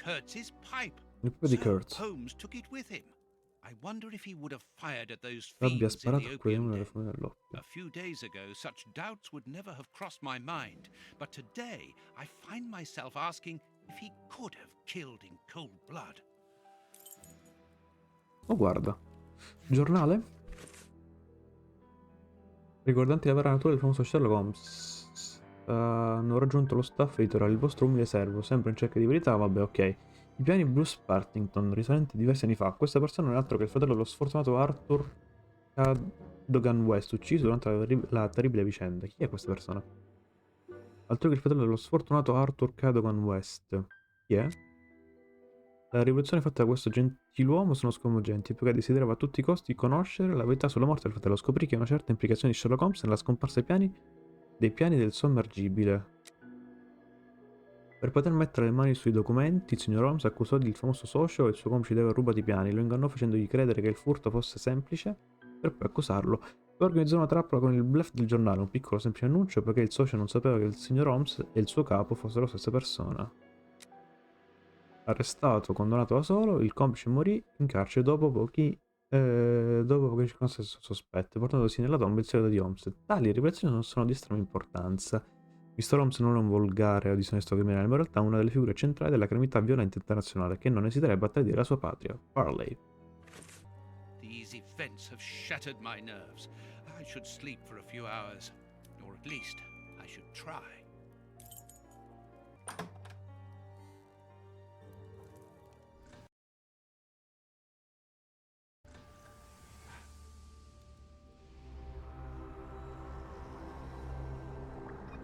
Kurtz's pipe. Il pipe di So Kurtz. Holmes took it with him. I wonder if he would have fired at those Abbia fiends in sparato the a quelle opium nelle den. fume dell'oppio. A few days ago, such doubts would never have crossed my mind. But today, I find myself asking if he could have killed in cold blood. Oh, guarda. Giornale? Riguardanti la vera natura del famoso Sherlock Holmes. Hanno raggiunto lo staff editoriale, il vostro umile servo, sempre in cerca di verità, vabbè, ok. I piani Bruce Partington, risalenti diversi anni fa. Questa persona non è altro che il fratello dello sfortunato Arthur Cadogan West, ucciso durante la terribile vicenda. Chi è questa persona? Altro che il fratello dello sfortunato Arthur Cadogan West. Chi è? La rivoluzione fatta da questo gentiluomo sono sconvolgenti, poiché desiderava a tutti i costi conoscere la verità sulla morte del fratello. Scoprì che una certa implicazione di Sherlock Holmes nella scomparsa dei piani del sommergibile. Per poter mettere le mani sui documenti, il signor Holmes accusò il famoso socio e il suo complice di aver rubato i piani, lo ingannò facendogli credere che il furto fosse semplice, per poi accusarlo. Poi organizzò una trappola con il bluff del giornale, un piccolo semplice annuncio, perché il socio non sapeva che il signor Holmes e il suo capo fossero la stessa persona. Arrestato, condannato da solo, il complice morì in carcere dopo poche circostanze sospette, portandosi nella tomba il segreto di Holmes. Tali rivelazioni non sono di estrema importanza. Mr. Holmes non è un volgare o disonesto criminale, ma in realtà una delle figure centrali della criminalità violenta internazionale, che non esiterebbe a tradire la sua patria, Parley. These events have shattered my nerves. I should sleep for a few hours. Or at least, I should try.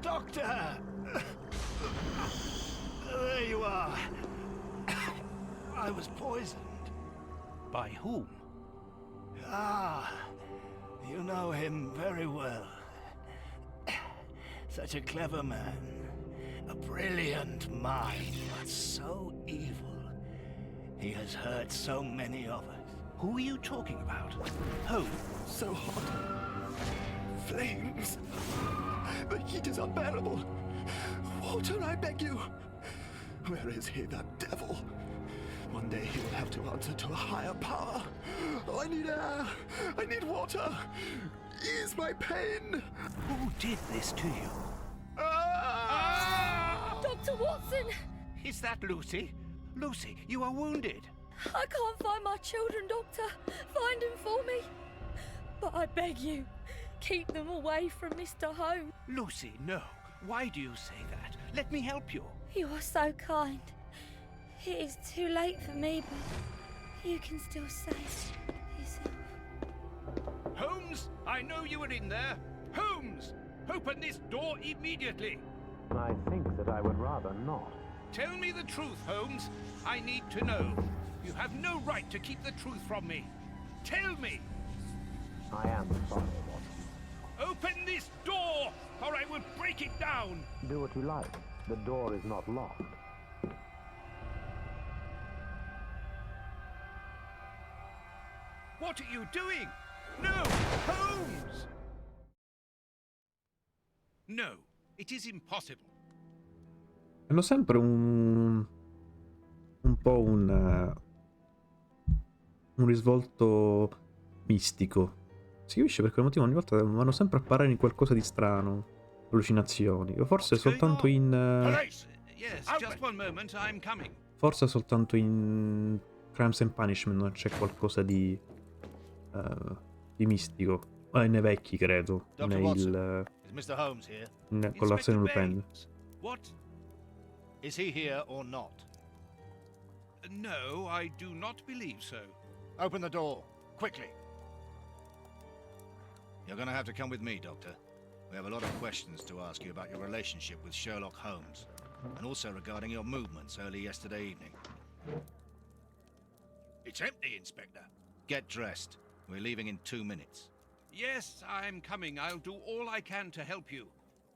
Doctor! you are. I was poisoned. By whom? Ah, you know him very well. Such a clever man. A brilliant mind, but so evil. He has hurt so many of us. Who are you talking about? Who? So hot. Flames. The heat is unbearable. Walter, I beg you. Where is he, that devil? One day he will have to answer to a higher power. Oh, I need air. I need water. Ease my pain. Who did this to you? Dr. Watson! Is that Lucy? Lucy, you are wounded. I can't find my children, Doctor. Find them for me. But I beg you, keep them away from Mr. Holmes. Lucy, no. Why do you say that? Let me help you. You are so kind. It is too late for me, but you can still save yourself. Holmes, I know you are in there. Holmes, open this door immediately. I think that I would rather not. Tell me the truth, Holmes. I need to know. You have no right to keep the truth from me. Tell me. I am sorry, Watson. Open this door, or I will break it down. Do what you like. The door is not locked. What are you doing? No, Holmes! No, it is impossible. Hanno sempre un po' un risvolto mistico. Si capisce per quel motivo ogni volta vanno sempre a parare in qualcosa di strano. Allucinazioni. O forse soltanto in... Police! Yes, just one moment, I'm coming. Forse soltanto in Crimes and Punishment non c'è qualcosa di mistico. Nei vecchi, credo. Dr. Watson, is Mr. Holmes here? Con l'Arsene Lupin. Baines. What? Is he here or not? No, I do not believe so. Open the door, quickly. You're going to have to come with me, Doctor. We have a lot of questions to ask you about your relationship with Sherlock Holmes, and also regarding your movements early yesterday evening. It's empty, Inspector. Get dressed. We're leaving in 2 minutes. Yes, I'm coming. I'll do all I can to help you.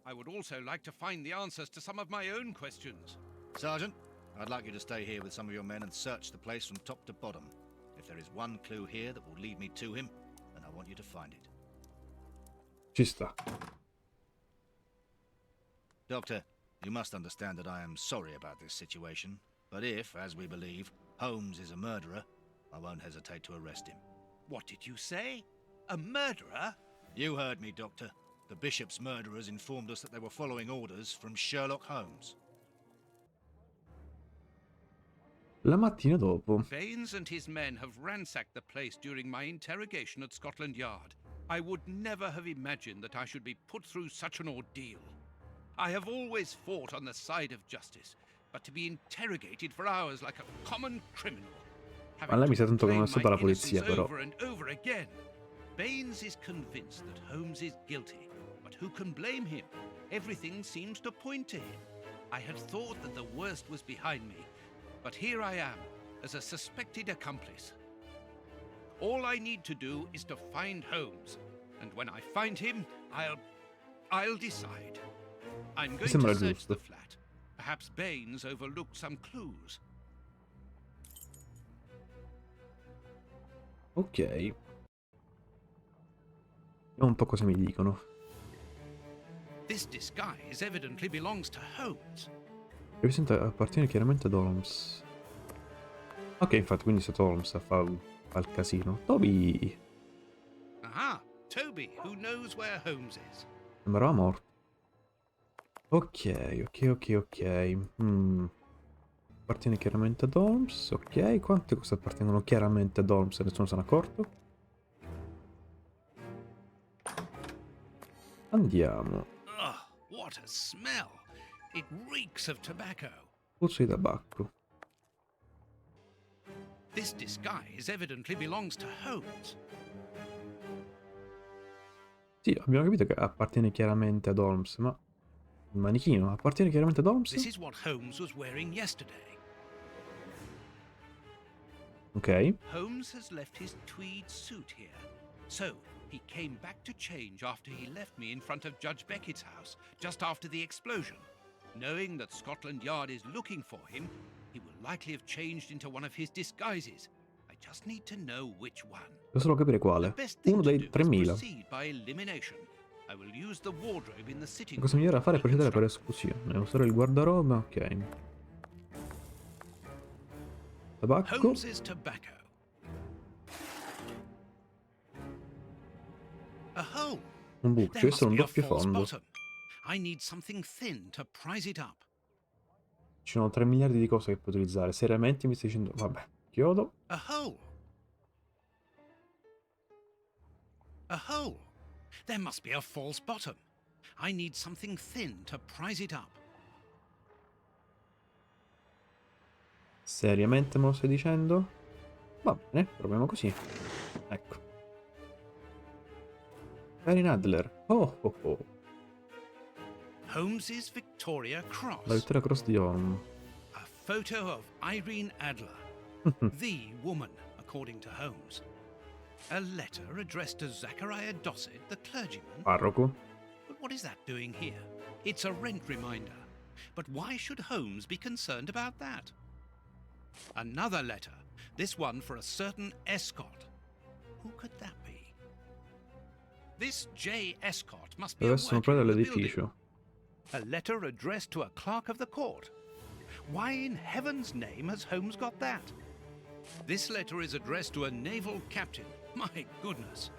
I would also like to find the answers to some of my own questions. Sergeant, I'd like you to stay here with some of your men and search the place from top to bottom. If there is one clue here that will lead me to him, then I want you to find it. Ci sta. Doctor, you must understand that I am sorry about this situation, but if, as we believe, Holmes is a murderer, I won't hesitate to arrest him. What did you say? A murderer? You heard me, Doctor. The Bishop's murderers informed us that they were following orders from Sherlock Holmes. La mattina dopo. Baines and his men have ransacked the place during my interrogation at Scotland Yard. I would never have imagined that I should be put through such an ordeal. I have always fought on the side of justice, but to be interrogated for hours like a common criminal. Ma lei mi sa tanto che non è stata la polizia, polizia, però. Over and over again. Baines is convinced that Holmes is guilty, but who can blame him? Everything seems to point to him. I had thought that the worst was behind me, but here I am, as a suspected accomplice. All I need to do is to find Holmes, and when I find him, I'll decide. I'm going to search the flat. Perhaps Baines overlooked some clues. Ok. Vediamo un po' cosa mi dicono. This disguise evidently belongs to Holmes. Appartiene chiaramente ad Holmes. Ok, infatti, quindi è stato Holmes a fare il casino. Toby! Aha! Toby, who knows where Holmes is. Sembrava morto. Ok. Appartiene chiaramente ad Holmes. Ok, quante cose appartengono chiaramente ad Holmes e nessuno se n'è accorto? Andiamo. Ugh, what a smell! It reeks of tobacco. Puzzo di tabacco. This disguise evidently belongs to Holmes. Sì, abbiamo capito che appartiene chiaramente ad Holmes, ma Il manichino appartiene chiaramente ad Holmes. This is what Holmes was wearing yesterday. Ok. Holmes has left his tweed suit here. So, he came back to change after he left me in front of Judge Beckett's house, just after the explosion. Knowing that Scotland Yard is looking for him, he will likely have changed into one of his disguises. I just need to know which one. Devo solo capire The quale. best thing Uno to dei do is 3000. proceed by elimination. I will use the wardrobe in the sitting La cosa room migliore da to fare è procedere per reconstruct. esclusione. Usare il guardaroba, ok. Tabacco. Holmes's tobacco. A hole. Un buco, There deve essere must un be a doppio false fondo. bottom. I need something thin to prise it up. Ci sono 3 miliardi di cose che puoi utilizzare. Seriamente mi stai dicendo... Vabbè, chiodo. A hole. A hole. There must be a false bottom. I need something thin to prise it up. Seriamente me lo stai dicendo? Va bene, proviamo così. Ecco. Erin Adler. Oh oh oh. Holmes's Victoria Cross. La Vittoria Cross di Holmes. A photo of Irene Adler, the woman, according to Holmes. A letter addressed to Zachariah Dossett, the clergyman. Parroco. But what is that doing here? It's a rent reminder. But why should Holmes be concerned about that? Another letter, this one for a certain Escott. Who could that be? This J. Escott must be a Deve essere un worker prete in the building. dell'edificio. A letter addressed to a clerk of the court. Why in heaven's name has Holmes got that? This letter is addressed to a naval captain. My goodness.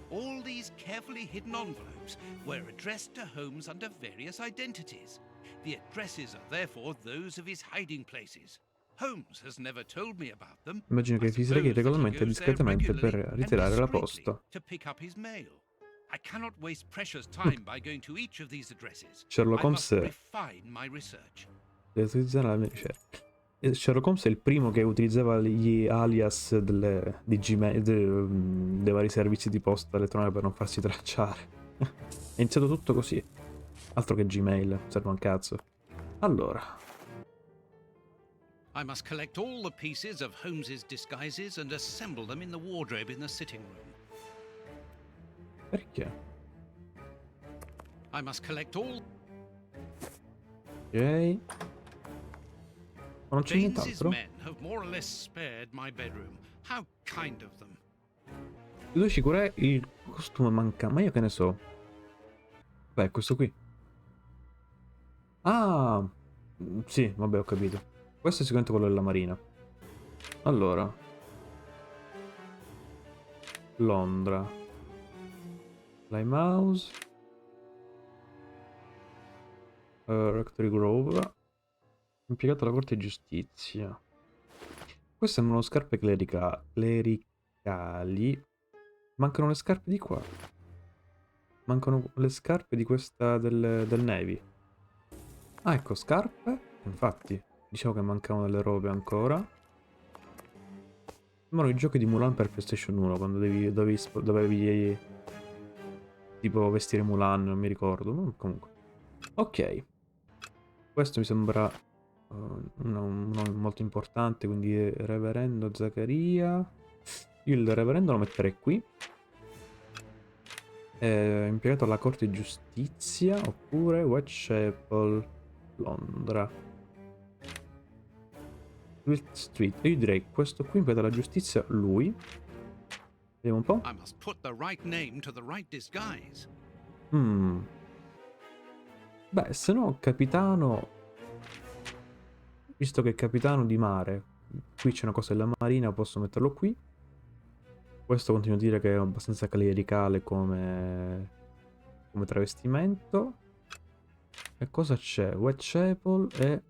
All these carefully hidden envelopes were addressed to Holmes under various identities. The addresses are therefore those of his hiding places. Holmes has never told me about them. Immagino che I vi suppose rechi that he regolarmente e goes there discretamente per regularly and ritirare la discreetly posta. to pick up his mail. I cannot waste precious time by going to each of these addresses. Sherlock I must Holmes refine my research. deve utilizzare la mia ricerca. E Sherlock Holmes è il primo che utilizzava gli alias di Gmail, dei vari servizi di posta elettronica per non farsi tracciare. È iniziato tutto così. Altro che Gmail, serve un cazzo. Allora, I must collect all the pieces of Holmes's disguises and assemble them in the wardrobe in the sitting room. perché? I must collect all Ok. Ma non c'è Baines's nient'altro? men have more or less spared my bedroom. How kind of them. I due sicure il costume manca, ma io che ne so. Beh, questo qui. Ah, sì, vabbè, ho capito. Questo è sicuramente quello della marina. Allora. Londra. Limehouse. Rectory Grove. Impiegato alla Corte di Giustizia. Queste sembrano scarpe clericali. Mancano le scarpe di qua. Mancano le scarpe di questa del Navy. Ah, ecco, scarpe. Infatti, dicevo che mancavano delle robe ancora. Sembrano i giochi di Mulan per PlayStation 1, quando dovevi tipo vestire Mulan, non mi ricordo, ma comunque. Ok. Questo mi sembra uno molto importante, quindi Reverendo Zaccaria. Io il Reverendo lo metterei qui. Impiegato alla Corte di Giustizia, oppure Whitechapel, Londra. Fleet Street. Io direi questo qui impiegato alla giustizia, lui. Vediamo un po'. I must put the right name to the right disguise. Beh, se no capitano, visto che è capitano di mare, qui c'è una cosa della marina, posso metterlo qui. Questo continuo a dire che è abbastanza clericale come travestimento. E cosa c'è? Whitechapel e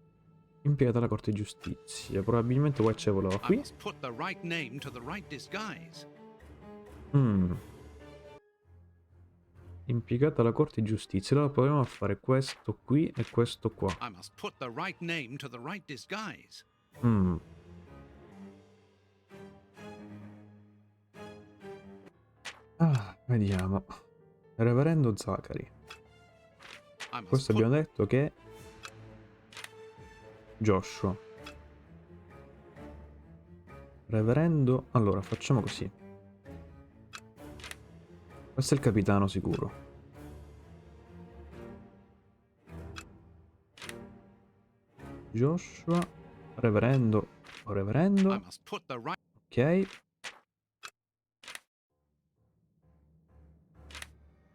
impiegato alla Corte di Giustizia. Probabilmente Whitechapel va I qui. must put the right name to the right disguise. Impiegato alla Corte di Giustizia. Allora proviamo a fare questo qui e questo qua. I must put the right name to the right disguise. Ah, vediamo. Reverendo Zachary. I must Questo put... abbiamo detto che è Joshua. Reverendo. Allora, facciamo così. Questo è il capitano sicuro. Joshua. Reverendo. O I reverendo. must put the right... Ok.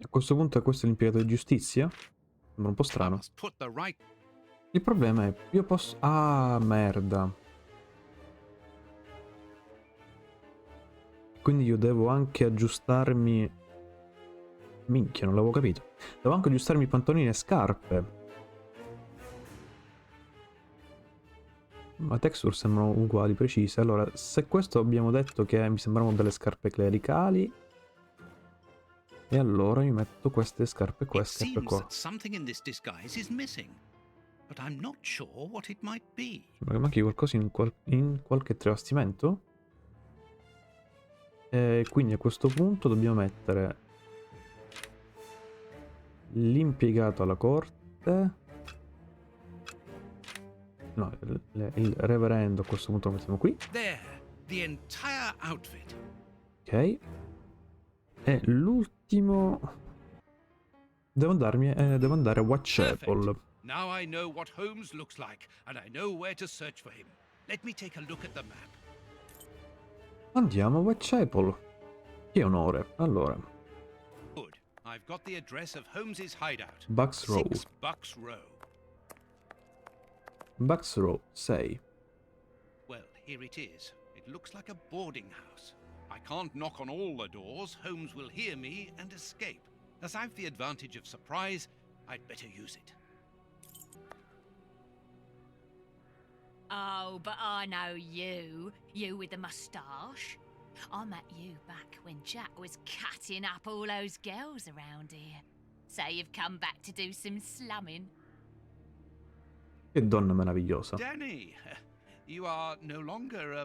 A questo punto questo è l'impiegato di giustizia. Sembra un po' I strano. must put the right... Il problema è, io posso... Ah, merda. Quindi io devo anche aggiustarmi... Minchia, non l'avevo capito. Devo anche aggiustarmi pantaloni e scarpe. Ma texture sembrano uguali, precise. Allora, se questo abbiamo detto che mi sembravano delle scarpe clericali... E allora mi metto queste scarpe qua e It scarpe seems qua. that something in this disguise is missing, but I'm not sure what it might be. Sembra che manchi qualcosa in qualche travestimento. E quindi a questo punto dobbiamo mettere l'impiegato alla corte. No, il reverendo a questo punto lo mettiamo qui. There, the entire outfit. Ok. E l'ultimo... devo andare a Whitechapel. Perfect. Now I know what Holmes looks like, and I know where to search for him. Let me take a look at the map. Andiamo a Whitechapel. Che onore. Allora, Good. I've got the address of Holmes's hideout. Bucks Row. 6 Bucks Row. Bucks Row 6. Well, here it is. It looks like a boarding house. I can't knock on all the doors. Holmes will hear me and escape. As I've the advantage of surprise, I'd better use it. Oh, but I know you. You with the moustache. I met you back when Jack was cutting up all those girls around here. So you've come back to do some slumming. Che donna meravigliosa. Danny, you are no longer,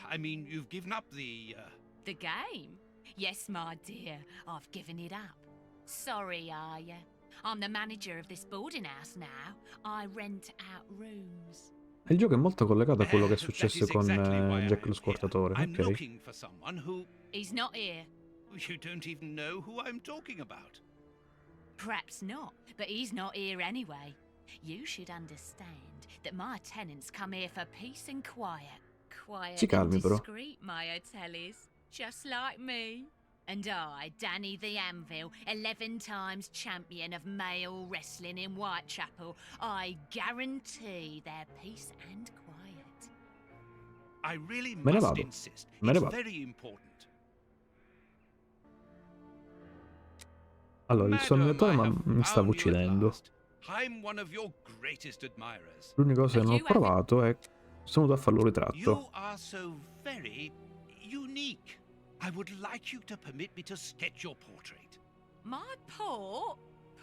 I mean, you've given up the, The game? Yes, my dear, I've given it up. Sorry, are you? I'm the manager of this boarding house now. I rent out rooms. Il gioco è molto collegato a quello che è That successo is con exactly why Jack I'm lo squartatore. here. I'm Ok. looking for someone who... He's not here. You don't even know who I'm talking about. Perhaps not, but he's not here anyway. You should understand that my tenants come here for peace and quiet. Quiet Si calmi, and però. discreet, my hotel is. Just like me. And I, Danny the Anvil, 11 times champion of male wrestling in Whitechapel, I guarantee their peace and quiet. I really Me ne must vado. insist. Me ne It's vado. very important. Allora, il suo Madam, allenatore I ma have mi stava found you at uccidendo. last. I'm one of your greatest admirers. L'unica cosa che non ho You haven't- provato è... sono venuto a farlo un ritratto. You are so very unique. I would like you to permit me to sketch your portrait. My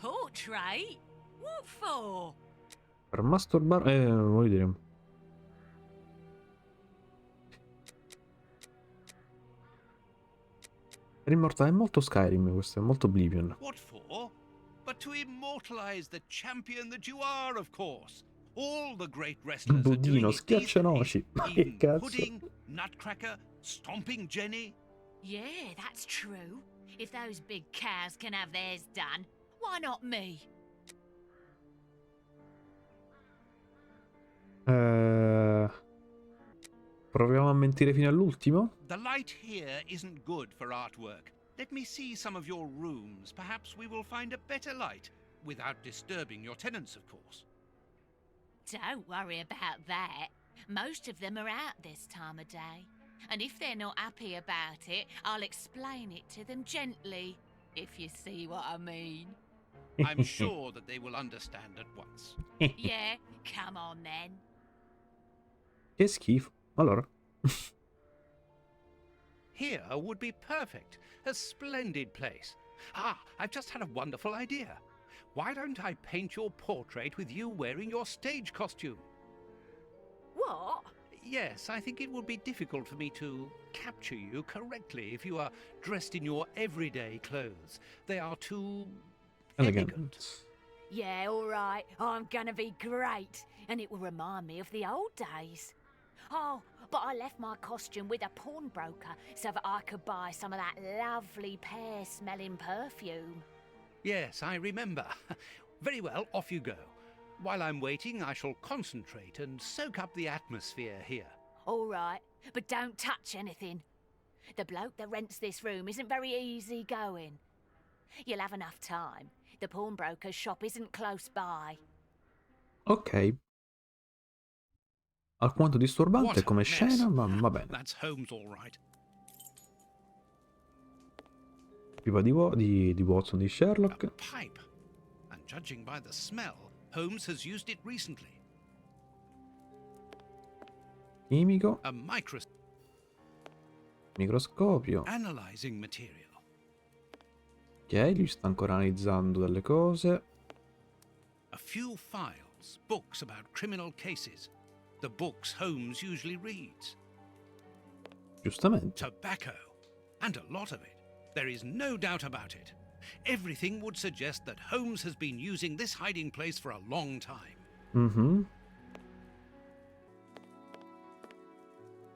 portrait? What for? Per masturbare... voglio dire... È molto Skyrim questo, è molto Oblivion. What for? But to immortalize the champion that you are, of course. All the great wrestlers are doing Budino, it these schiaccianoci. days. Ma che Even cazzo? Pudding, Nutcracker, Stomping Jenny. Yeah, that's true. If those big cows can have theirs done, why not me? Proviamo a mentire fino all'ultimo? The light here isn't good for artwork. Let me see some of your rooms. Perhaps we will find a better light, without disturbing your tenants, of course. Don't worry about that. Most of them are out this time of day. And if they're not happy about it, I'll explain it to them gently, if you see what I mean. I'm sure that they will understand at once. Yeah, come on then. Che schifo. Allora. Here would be perfect. A splendid place. Ah, I've just had a wonderful idea. Why don't I paint your portrait with you wearing your stage costume? What? Yes, I think it would be difficult for me to capture you correctly if you are dressed in your everyday clothes. They are too elegant. Elegant. Yeah, all right. I'm gonna be great, and it will remind me of the old days. Oh, but I left my costume with a pawnbroker so that I could buy some of that lovely pear-smelling perfume. Yes, I remember. Very well, off you go. While I'm waiting, I shall concentrate and soak up the atmosphere here. All right, but don't touch anything. The bloke that rents this room isn't very easy going. You'll have enough time. The pawnbroker's shop isn't close by. Ok. Alquanto disturbante What a come mess. scena, ma va bene. That's Holmes, all right. Pipa di Watson di A Sherlock. pipe. And judging by the smell, Holmes has used it recently. Chimico. A Microscopio. analyzing material. Ok, lui sta ancora analizzando delle cose. A few files, books about criminal cases. The books Holmes usually reads. Giustamente. Tobacco. And a lot of it. There is no doubt about it. Everything would suggest that Holmes has been using this hiding place for a long time. Mhm.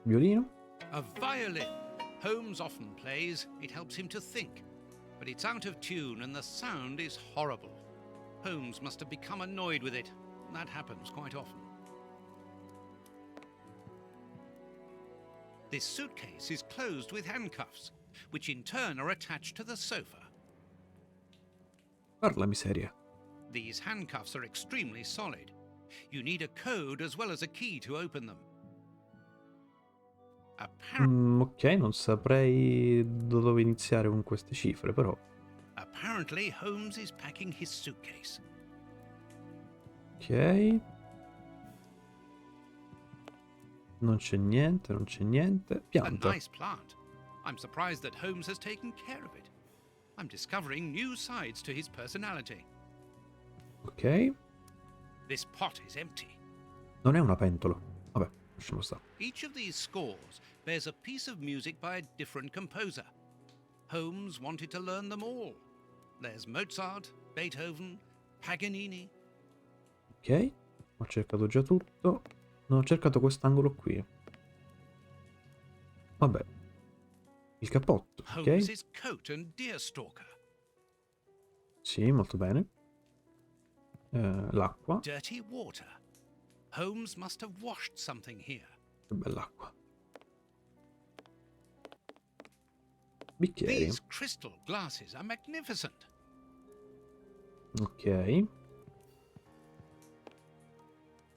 Violino. A violin. Holmes often plays. It helps him to think. But it's out of tune and the sound is horrible. Holmes must have become annoyed with it. That happens quite often. This suitcase is closed with handcuffs, which in turn are attached to the sofa. Parla miseria. These handcuffs are extremely solid. You need a code as well as a key to open them. Ok, non saprei da dove iniziare con queste cifre, però. Apparently, Holmes is packing his suitcase. Ok. Non c'è niente, non c'è niente. A Pianta. nice plant. I'm surprised that Holmes has taken care of it. I'm discovering new sides to his personality. Ok. This pot is empty. Non è una pentola. Vabbè, lasciamo stare. Each of these scores bears a piece of music by a different composer. Holmes wanted to learn them all. There's Mozart, Beethoven, Paganini. Ok. Ho cercato già tutto. Non ho cercato quest'angolo qui. Vabbè. Il cappotto, ok? Holmes's coat and deerstalker. Sì, molto bene. L'acqua. Dirty water. Holmes must have washed something here. Che bell'acqua. Bicchieri. These crystal glasses are magnificent. Ok.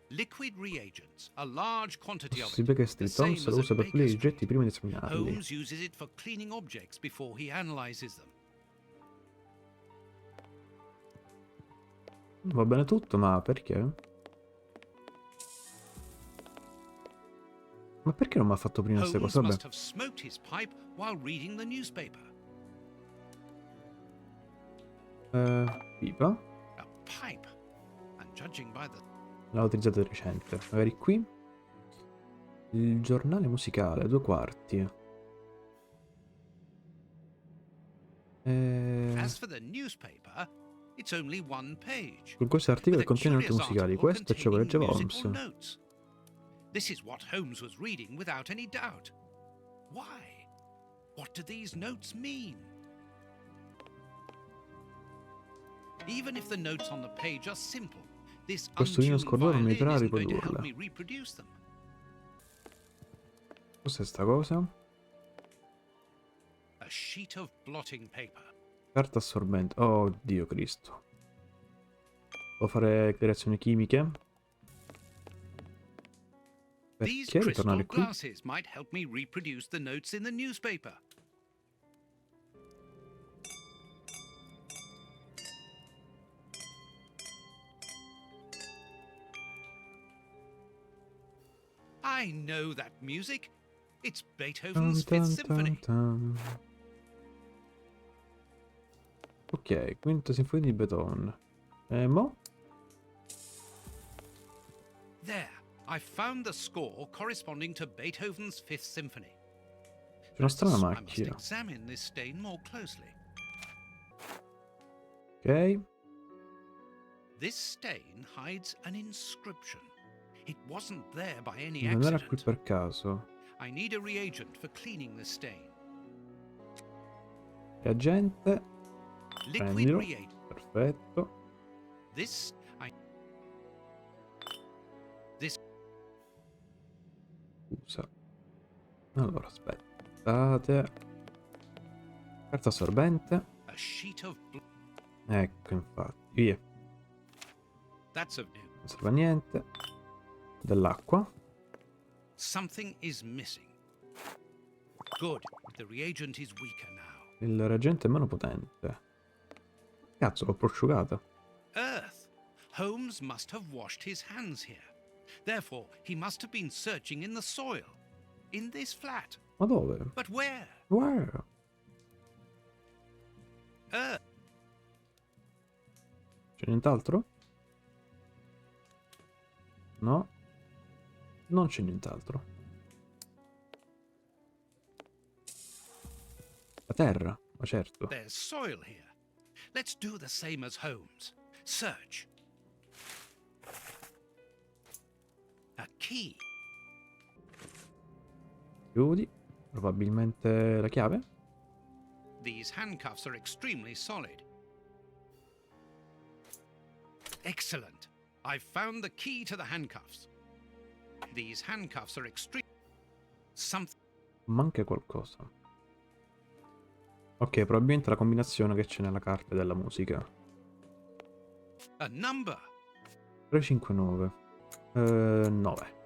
Liquid reagents, a large quantity of Possibile che it, the Street same Holmes as lo usa at per pulire Baker i oggetti Street. prima di esaminarli. Holmes uses it for cleaning objects before he analyzes them. Va bene tutto, ma perché? Ma perché non mi ha fatto prima queste Holmes cose? must Vabbè. have smoked his pipe while reading the newspaper. Pipa. A pipe. And judging by the L'ho utilizzato di recente. Magari qui. Il giornale musicale, 2 quarti. As for the newspaper, it's only one page. Con questo articolo With a contiene note curious musicali. article Questo è ciò che containing leggeva musical Holmes. notes. This is what Holmes was reading without any doubt. Why? What do these notes mean? Even if the notes on the page are simple, this Questo Lino untuned Scordone non mi violin aiuterà a isn't going to help riprodurla. me reproduce them. Cos'è sta cosa? A sheet of blotting paper. Carta assorbente. Oh Dio Cristo. Può fare reazioni chimiche? These Perché crystal ritornare qui? glasses might help me reproduce the notes in the newspaper. I know that music. It's Beethoven's Fifth Symphony. Ok, quinta sinfonia di Beethoven. Mo? There, I found the score corresponding to Beethoven's Fifth Symphony. C'è una strana I must macchina. examine this stain more closely. Ok. This stain hides an inscription. It wasn't there by any Non era qui accident. per caso. I need a reagent for cleaning the stain. Reagente. Liquid Prendilo. reagent. Perfetto. This Scusa. Allora, aspettate. Carta assorbente. a sheet of Ecco, infatti. Via. that's a Non serve a niente. Dell'acqua. something is missing. Good. The reagent is weaker now. Il reagente è meno potente. Cazzo, l'ho prosciugata. Earth. Holmes must have washed his hands here. Therefore, he must have been searching in the soil. In this flat. Ma dove? But where? Where? Earth. C'è nient'altro? No. Non c'è nient'altro. La terra, ma certo. There's soil here. Let's do the same as Holmes. Search. A key. Chiudi. Probabilmente la chiave? These handcuffs are extremely solid. Excellent. I've found the key to the handcuffs. These handcuffs are extreme. Something. Manca qualcosa. Ok, probabilmente la combinazione che c'è nella carta della musica. A number. 359. 9.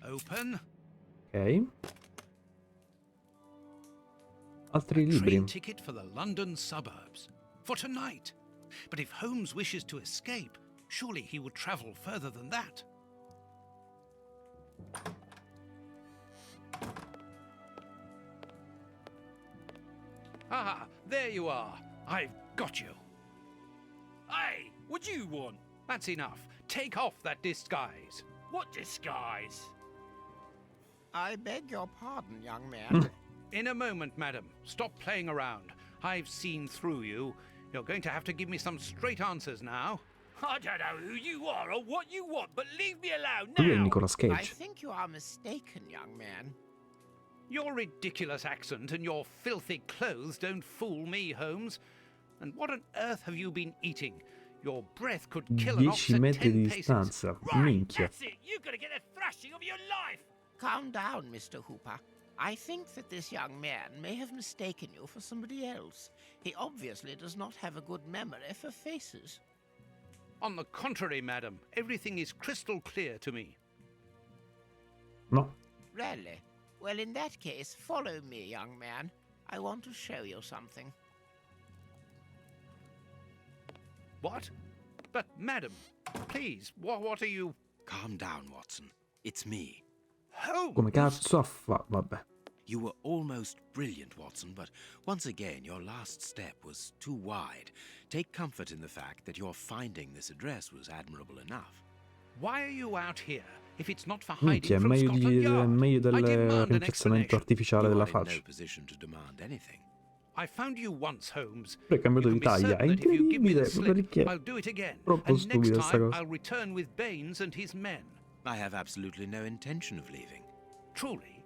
Open. Ok. Altri A libri. train ticket for the London suburbs. For tonight. But if Holmes wishes to escape, surely he would travel further than that. Ah, there you are. I've got you. Hey, what do you want? That's enough. Take off that disguise. What disguise? I beg your pardon, young man. In a moment, madam. Stop playing around. I've seen through you. You're going to have to give me some straight answers now. I don't know who you are or what you want, but leave me alone Lui è now. Nicolas I Cage. think you are mistaken, young man. Your ridiculous accent and your filthy clothes don't fool me, Holmes. And what on earth have you been eating? Your breath could kill an ox 10 at metri 10 di paces. distanza. Right, Minchia. that's it. You're gonna get a thrashing of your life. Calm down, Mr. Hooper. I think that this young man may have mistaken you for somebody else. He obviously does not have a good memory for faces. On the contrary, madam, everything is crystal clear to me. No. Really? Well, in that case, follow me, young man. I want to show you something. What? But, madam, please, what are you... Calm down, Watson. It's me. Holmes! Come cazzo a fa... Vabbè. You were almost brilliant, Watson, but once again, your last step was too wide. Take comfort in the fact that your finding this address was admirable enough. Why are you out here if it's not for hiding Minchia, è from meglio, Scotland Yard? meglio I del demand an rimpiazzamento explanation. artificiale You della are in faccia. no position to demand anything. I found you once, Holmes. Poi è cambiato You di can be taglia. È certain that if you give me the incredibile. slip, Perché? I'll do it again. Troppo And next stupida sta time, cosa. I'll return with Baines and his men. I have absolutely no intention of leaving. Truly?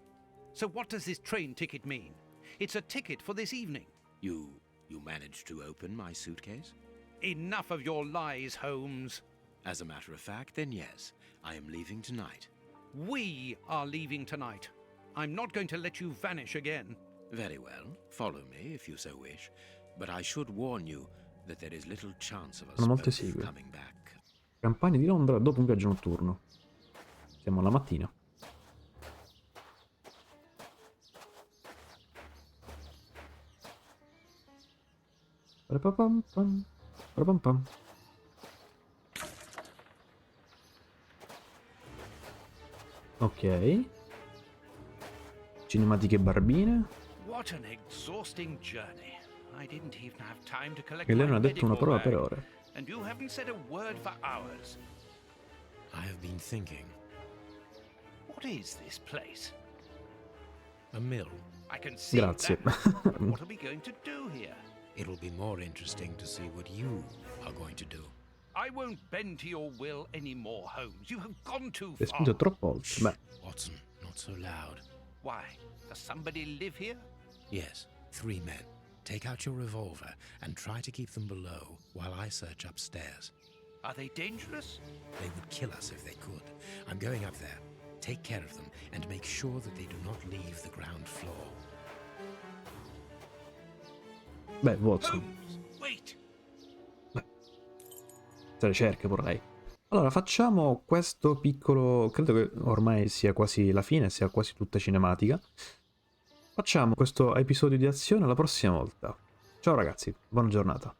So what does this train ticket mean? It's a ticket for this evening. You managed to open my suitcase? Enough of your lies, Holmes. As a matter of fact, then yes, I am leaving tonight. We are leaving tonight. I'm not going to let you vanish again. Very well, follow me if you so wish, but I should warn you that there is little chance of us Sono molte both sigle. coming back. Campagna di Londra dopo un viaggio notturno. Siamo alla mattina. Parapapam-pam, parapam-pam. Ok. Cinematiche barbine. What an exhausting journey. I didn't even have time to collect E lei my non ha detto una medical parola per bag. ore. And you haven't said a word for hours. I have been thinking. What is this place? A mill. I can see Grazie. that. But what are we going to do here? It'll be more interesting to see what you are going to do. I won't bend to your will anymore, Holmes. You have gone too L'hai far. spinto troppo oltre. Beh, Watson, not so loud. Why? Does somebody live here? Yes, 3 men. Take out your revolver and try to keep them below while I search upstairs. Are they dangerous? They would kill us if they could. I'm going up there. Take care of them and make sure that they do not leave the ground floor. beh, Watson. Holmes, wait. Se le cerca pure lei. Allora, facciamo questo piccolo... Credo che ormai sia quasi la fine, sia quasi tutta cinematica. Facciamo questo episodio di azione la prossima volta. Ciao ragazzi, buona giornata.